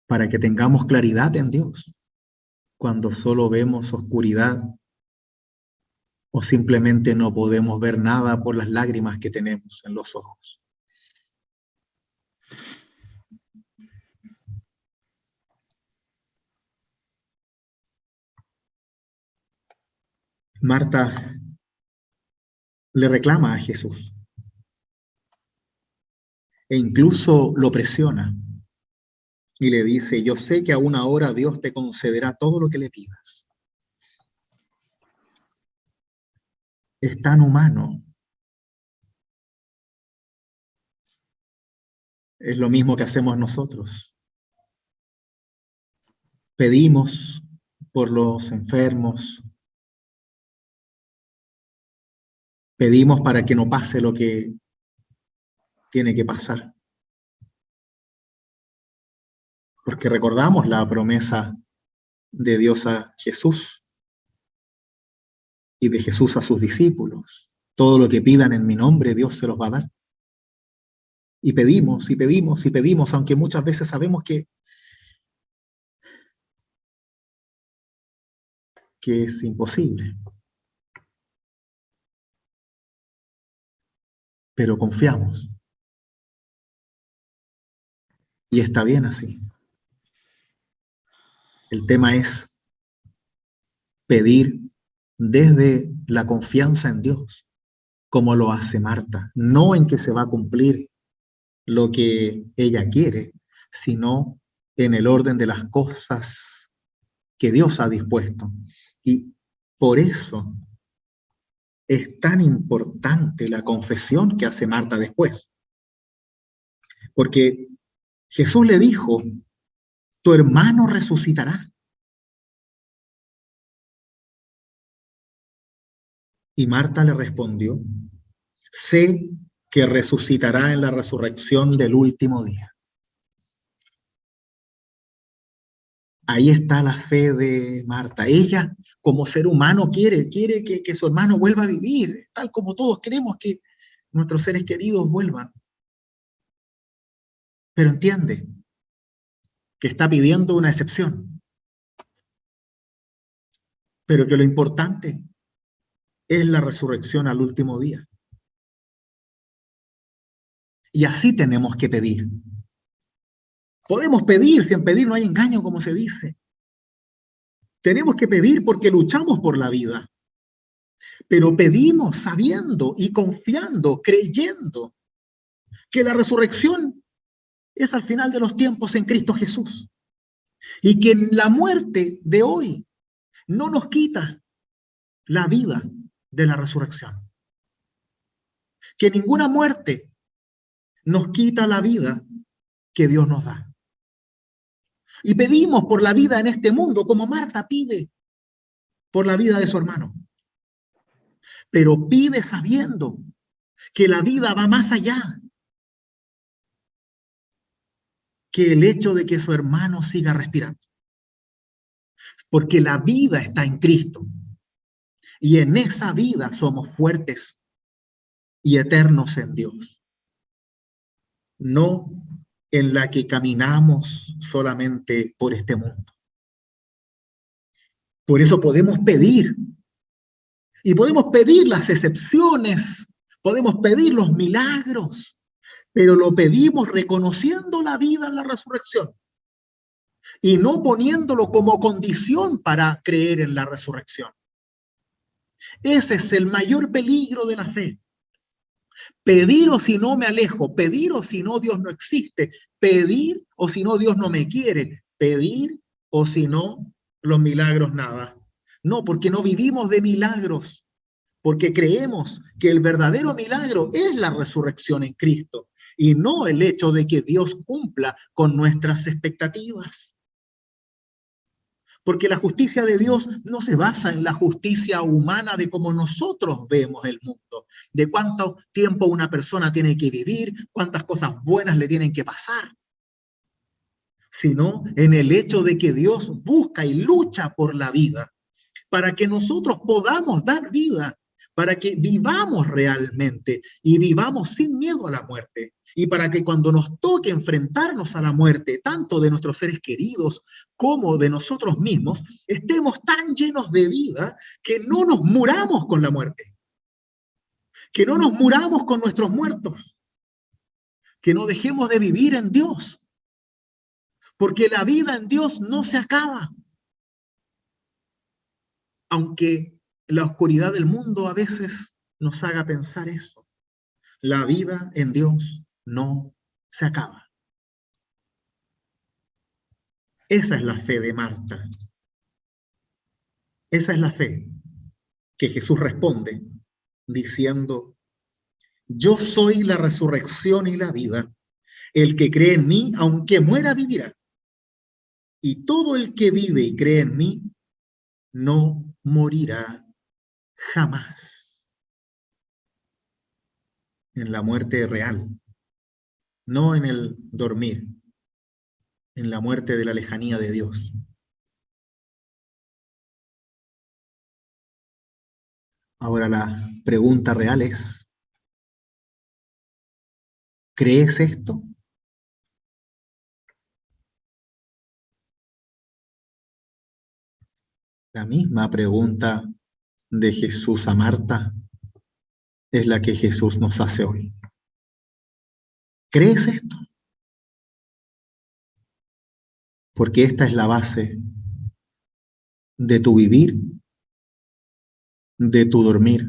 para que tengamos claridad en Dios cuando solo vemos oscuridad o simplemente no podemos ver nada por las lágrimas que tenemos en los ojos. Marta le reclama a Jesús e incluso lo presiona y le dice: yo sé que aún ahora Dios te concederá todo lo que le pidas. Es tan humano. Es lo mismo que hacemos nosotros. Pedimos por los enfermos, pedimos para que no pase lo que tiene que pasar, porque recordamos la promesa de Dios a Jesús y de Jesús a sus discípulos: todo lo que pidan en mi nombre, Dios se los va a dar. Y pedimos, y pedimos, y pedimos, aunque muchas veces sabemos que es imposible. Pero confiamos. Y está bien así. El tema es pedir desde la confianza en Dios, como lo hace Marta, no en que se va a cumplir lo que ella quiere, sino en el orden de las cosas que Dios ha dispuesto. Y por eso es tan importante la confesión que hace Marta después. Porque Jesús le dijo: tu hermano resucitará. Y Marta le respondió: sé que resucitará en la resurrección del último día. Ahí está la fe de Marta. Ella, como ser humano, quiere que su hermano vuelva a vivir, tal como todos queremos que nuestros seres queridos vuelvan. Pero entiende que está pidiendo una excepción, pero que lo importante es la resurrección al último día. Y así tenemos que pedir. Podemos pedir, si en pedir no hay engaño, como se dice. Tenemos que pedir porque luchamos por la vida. Pero pedimos sabiendo y confiando, creyendo que la resurrección es al final de los tiempos en Cristo Jesús. Y que la muerte de hoy no nos quita la vida de la resurrección. Que ninguna muerte nos quita la vida que Dios nos da. Y pedimos por la vida en este mundo, como Marta pide por la vida de su hermano. Pero pide sabiendo que la vida va más allá que el hecho de que su hermano siga respirando. Porque la vida está en Cristo. Y en esa vida somos fuertes y eternos en Dios. No en la que caminamos solamente por este mundo. Por eso podemos pedir. Y podemos pedir las excepciones Podemos pedir los milagros, pero lo pedimos reconociendo la vida en la resurrección y no poniéndolo como condición para creer en la resurrección. Ese es el mayor peligro de la fe. Pedir o si no me alejo, pedir o si no Dios no existe, pedir o si no Dios no me quiere, pedir o si no los milagros nada. No, porque no vivimos de milagros, porque creemos que el verdadero milagro es la resurrección en Cristo y no el hecho de que Dios cumpla con nuestras expectativas. Porque la justicia de Dios no se basa en la justicia humana de cómo nosotros vemos el mundo, de cuánto tiempo una persona tiene que vivir, cuántas cosas buenas le tienen que pasar, sino en el hecho de que Dios busca y lucha por la vida, para que nosotros podamos dar vida, para que vivamos realmente y vivamos sin miedo a la muerte. Y para que cuando nos toque enfrentarnos a la muerte, tanto de nuestros seres queridos como de nosotros mismos, estemos tan llenos de vida que no nos muramos con la muerte, que no nos muramos con nuestros muertos, que no dejemos de vivir en Dios, porque la vida en Dios no se acaba. Aunque la oscuridad del mundo a veces nos haga pensar eso, la vida en Dios no se acaba. Esa es la fe de Marta. Esa es la fe que Jesús responde diciendo, yo soy la resurrección y la vida. El que cree en mí, aunque muera, vivirá. Y todo el que vive y cree en mí, no morirá jamás. En la muerte real, no en el dormir, en la muerte de la lejanía de Dios. Ahora la pregunta real es, ¿crees esto? La misma pregunta de Jesús a Marta es la que Jesús nos hace hoy. ¿Crees esto? Porque esta es la base de tu vivir, de tu dormir,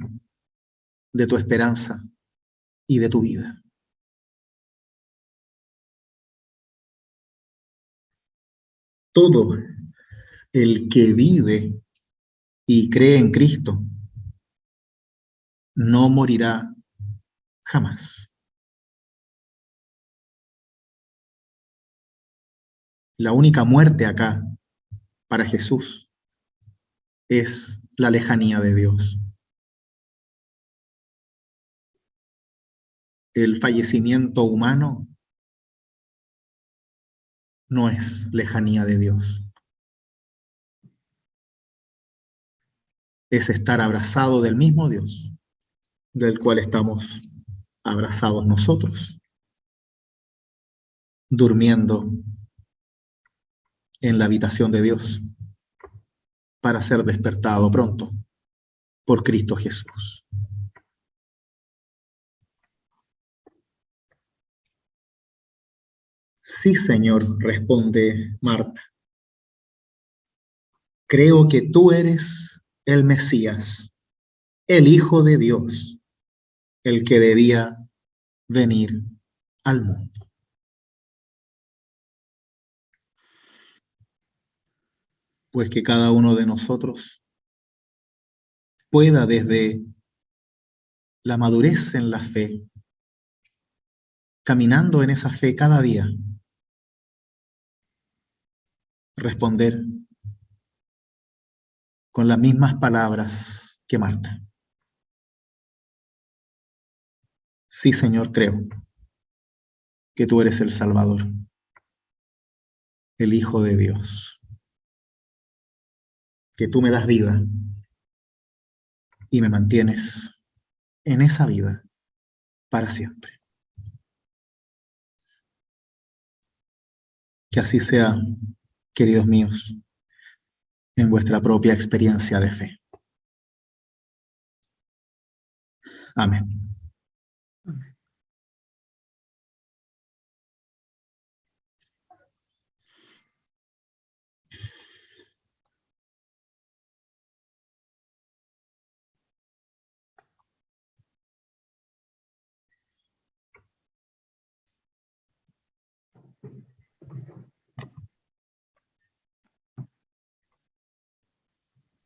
de tu esperanza y de tu vida. Todo el que vive y cree en Cristo no morirá jamás. La única muerte acá para Jesús es la lejanía de Dios. El fallecimiento humano no es lejanía de Dios. Es estar abrazado del mismo Dios, del cual estamos abrazados nosotros, durmiendo en la habitación de Dios para ser despertado pronto por Cristo Jesús. Sí, Señor, responde Marta. Creo que tú eres el Mesías, el Hijo de Dios, el que debía venir al mundo. Pues que cada uno de nosotros pueda desde la madurez en la fe, caminando en esa fe cada día, responder con las mismas palabras que Marta. Sí, Señor, creo que tú eres el Salvador, el Hijo de Dios, que tú me das vida y me mantienes en esa vida para siempre. Que así sea, queridos míos, en vuestra propia experiencia de fe. Amén.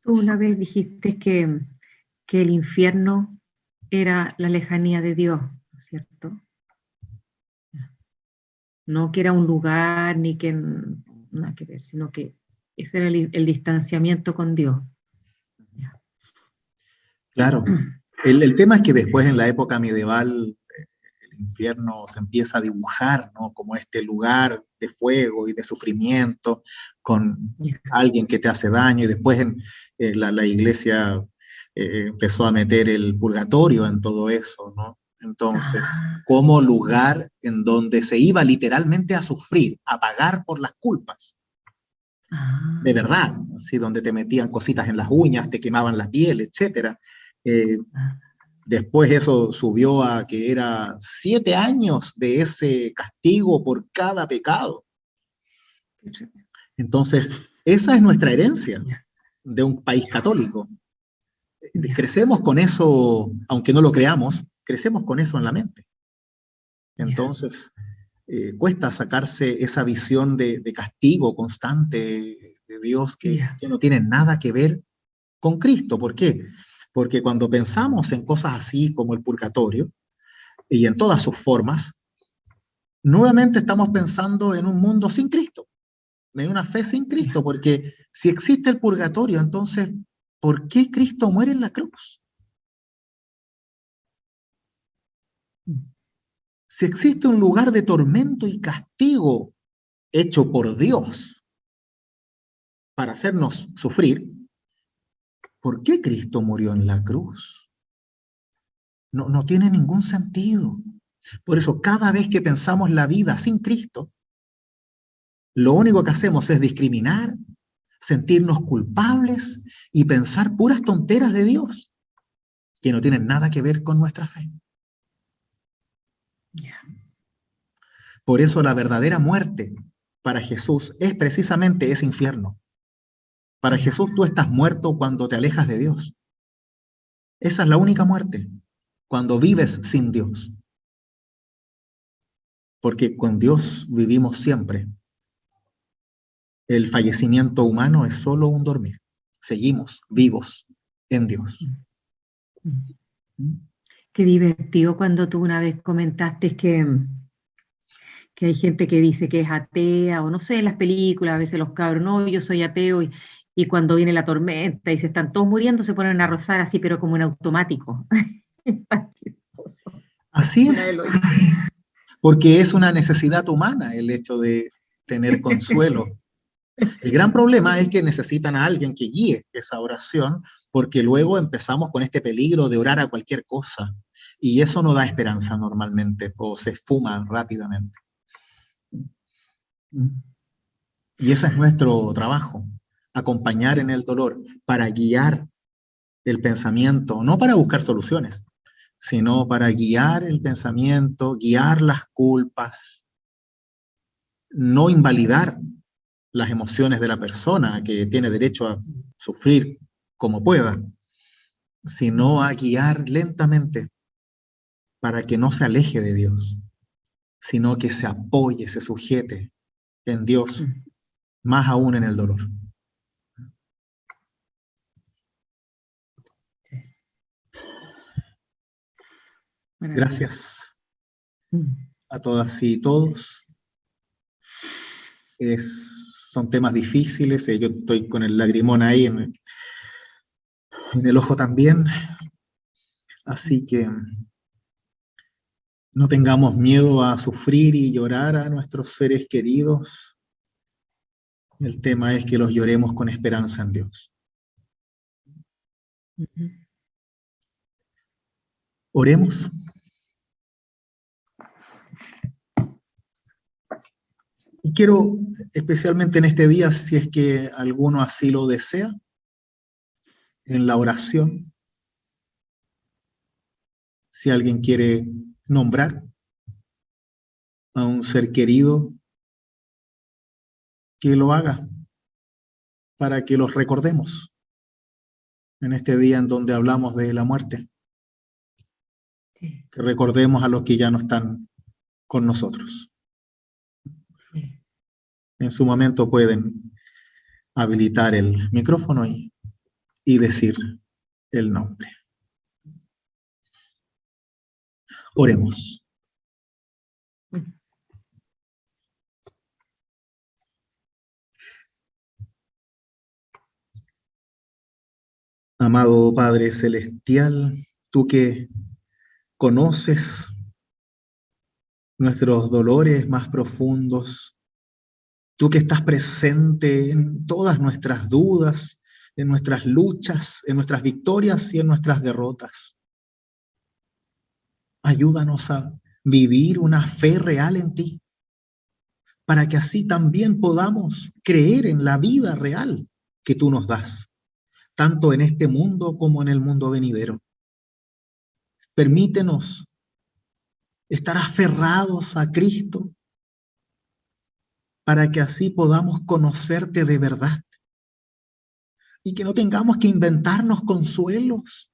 Tú una vez dijiste que el infierno era la lejanía de Dios, ¿no es cierto? No que era un lugar ni que nada que ver, sino que ese era el distanciamiento con Dios. Claro, el tema es que después en la época medieval el infierno se empieza a dibujar, ¿no? Como este lugar de fuego y de sufrimiento con Ya. alguien que te hace daño y después la iglesia empezó a meter el purgatorio en todo eso, ¿no? Entonces, Ah, como lugar en donde se iba literalmente a sufrir, a pagar por las culpas, de ah, verdad, así donde te metían cositas en las uñas, te quemaban la piel, etcétera. Eh, ah. Después eso subió a que era 7 años de ese castigo por cada pecado. Entonces, esa es nuestra herencia Ya, de un país católico. ya, Crecemos con eso, aunque no lo creamos, crecemos con eso en la mente. ya, Entonces, cuesta sacarse esa visión de castigo constante de Dios ya. que no tiene nada que ver con Cristo. ¿Por qué? Porque cuando pensamos en cosas así como el purgatorio y en todas sus formas, nuevamente estamos pensando en un mundo sin Cristo, en una fe sin Cristo, Ya. porque si existe el purgatorio, entonces, ¿por qué Cristo muere en la cruz? Mm. Si existe un lugar de tormento y castigo hecho por Dios para hacernos sufrir, ¿por qué Cristo murió en la cruz? No, no tiene ningún sentido. Por eso, cada vez que pensamos la vida sin Cristo, lo único que hacemos es discriminar, sentirnos culpables y pensar puras tonteras de Dios que no tienen nada que ver con nuestra fe. Ya. Por eso la verdadera muerte para Jesús es precisamente ese infierno. Para Mm. Jesús tú estás muerto cuando te alejas de Dios. Esa es la única muerte, cuando vives sin Dios. Porque con Dios vivimos siempre. El fallecimiento humano es solo un dormir. Seguimos vivos en Dios. Mm. Mm. ¿Mm? Qué divertido cuando tú una vez comentaste que hay gente que dice que es atea, o no sé, en las películas, a veces los cabros, no, yo soy ateo, y cuando viene la tormenta y se están todos muriendo, se ponen a rozar así, pero como en automático. Tan chistoso. Así Una vez lo es, oí. porque es una necesidad humana el hecho de tener consuelo. El gran problema es que necesitan a alguien que guíe esa oración, porque luego empezamos con este peligro de orar a cualquier cosa, y eso no da esperanza normalmente, o se fuma rápidamente. Y ese es nuestro trabajo, acompañar en el dolor para guiar el pensamiento, no para buscar soluciones, sino para guiar el pensamiento, guiar las culpas, no invalidar las emociones de la persona que tiene derecho a sufrir como pueda, sino a guiar lentamente para que no se aleje de Dios, sino que se apoye, se sujete en Dios, Mm. más aún en el dolor. Sí, maravilloso. Gracias Mm. a todas y todos. Son temas difíciles, yo estoy con el lagrimón ahí en el ojo también, así que no tengamos miedo a sufrir y llorar a nuestros seres queridos. El tema es que los lloremos con esperanza en Dios. Ujú. Oremos. Y quiero, especialmente en este día, si es que alguno así lo desea, en la oración, si alguien quiere nombrar a un ser querido, que lo haga para que los recordemos en este día en donde hablamos de la muerte, Sí, que recordemos a los que ya no están con nosotros. sí. En su momento pueden habilitar el micrófono y y decir el nombre. Oremos. Amado Padre Celestial, tú que conoces nuestros dolores más profundos, tú que estás presente en todas nuestras dudas, en nuestras luchas, en nuestras victorias y en nuestras derrotas. Ayúdanos a vivir una fe real en ti, para que así también podamos creer en la vida real que tú nos das, tanto en este mundo como en el mundo venidero. Permítenos estar aferrados a Cristo, para que así podamos conocerte de verdad y que no tengamos que inventarnos consuelos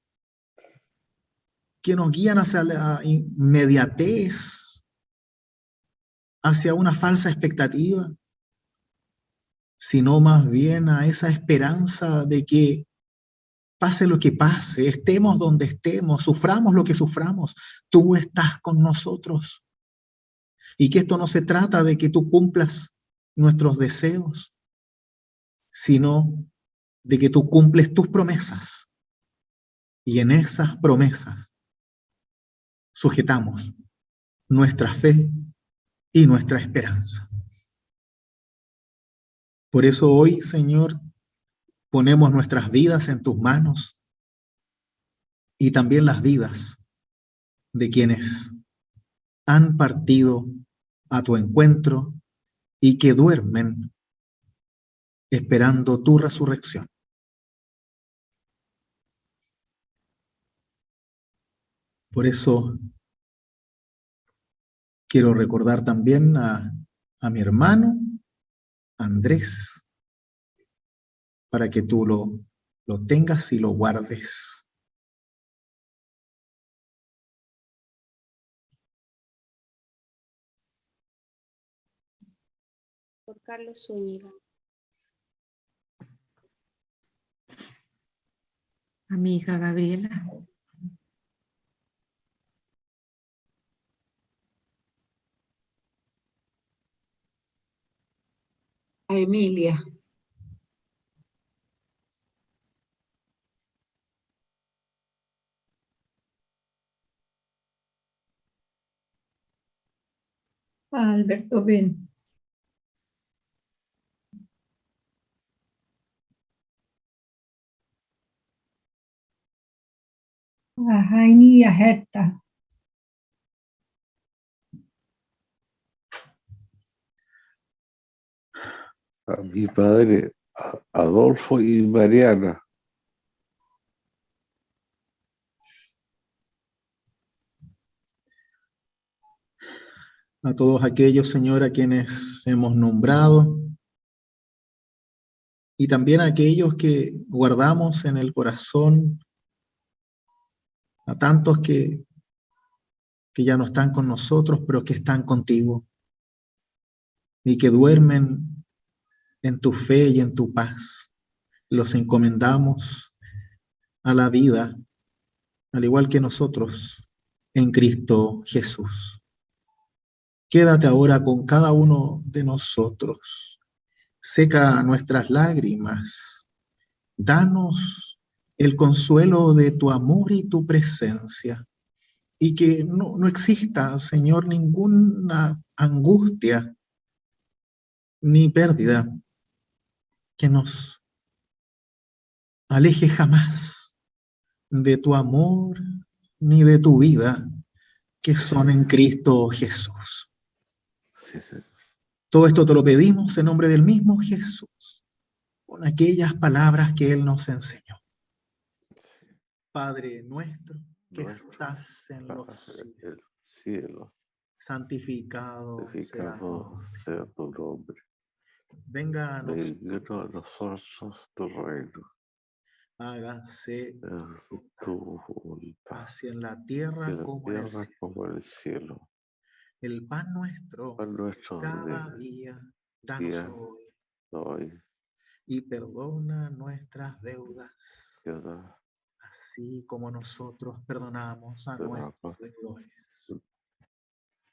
que nos guían hacia la inmediatez, hacia una falsa expectativa, sino más bien a esa esperanza de que pase lo que pase, estemos donde estemos, suframos lo que suframos, tú estás con nosotros. Y que esto no se trata de que tú cumplas nuestros deseos, sino de que tú cumples tus promesas. Y en esas promesas sujetamos nuestra fe y nuestra esperanza. Por eso hoy, Señor, ponemos nuestras vidas en tus manos y también las vidas de quienes han partido a tu encuentro y que duermen esperando tu resurrección. Por eso quiero recordar también a mi hermano Andrés, para que tú lo tengas y lo guardes. Por Carlos Zúñiga. A mi hija Gabriela. A Emilia. A Alberto Ben. A Jaime y a Herta. A mi padre Adolfo y Mariana. A todos aquellos, Señor, a quienes hemos nombrado, y también a aquellos que guardamos en el corazón, a tantos que ya no están con nosotros, pero que están contigo, y que duermen en tu fe y en tu paz. Los encomendamos a la vida, al igual que nosotros, en Cristo Jesús. Quédate ahora con cada uno de nosotros. Seca nuestras lágrimas. Danos el consuelo de tu amor y tu presencia. Y que no exista, Señor, ninguna angustia ni pérdida que nos aleje jamás de tu amor ni de tu vida, que son en Cristo Jesús. Sí, sí. Todo esto te lo pedimos en nombre del mismo Jesús, con aquellas palabras que Él nos enseñó. Padre nuestro, que estás en los el cielo, santificado sea tu santificado nombre. sea tu nombre. Venga a Venga a nosotros, nosotros tu reino. hágase Haz tu voluntad, así en la tierra en la como en el tierra cielo. como en el cielo. El pan nuestro Pan nuestro cada de día, danos día hoy, hoy, y perdona nuestras deudas, piedad así como nosotros perdonamos a Perdonamos. nuestros deudores.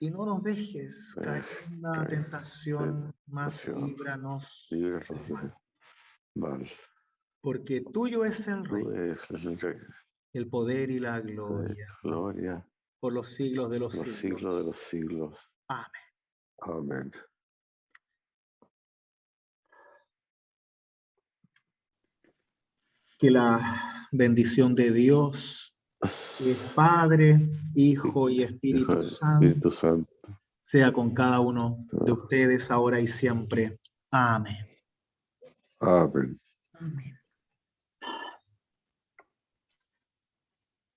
Y no nos dejes caer en la caer tentación, mas tentación. líbranos Líbranos del del mal. mal. Porque tuyo es el Tú reino, eres el Rey el poder y la de gloria, gloria, por los siglos de los los siglos de los siglos. siglos. Amén. Amén. Que la bendición de Dios, que es Padre, Hijo y Hijo Espíritu del Espíritu Santo, Santo. sea con cada uno de ustedes ahora y siempre. Amén. Amén. Amén.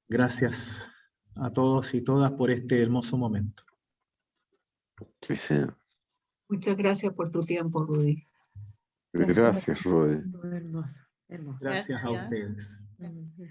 Gracias a todos y todas por este hermoso momento. Sí, Señor. Muchas gracias por tu tiempo, Rudy. Gracias, Rudy. Hermoso, hermoso. Gracias a ustedes. Hermoso.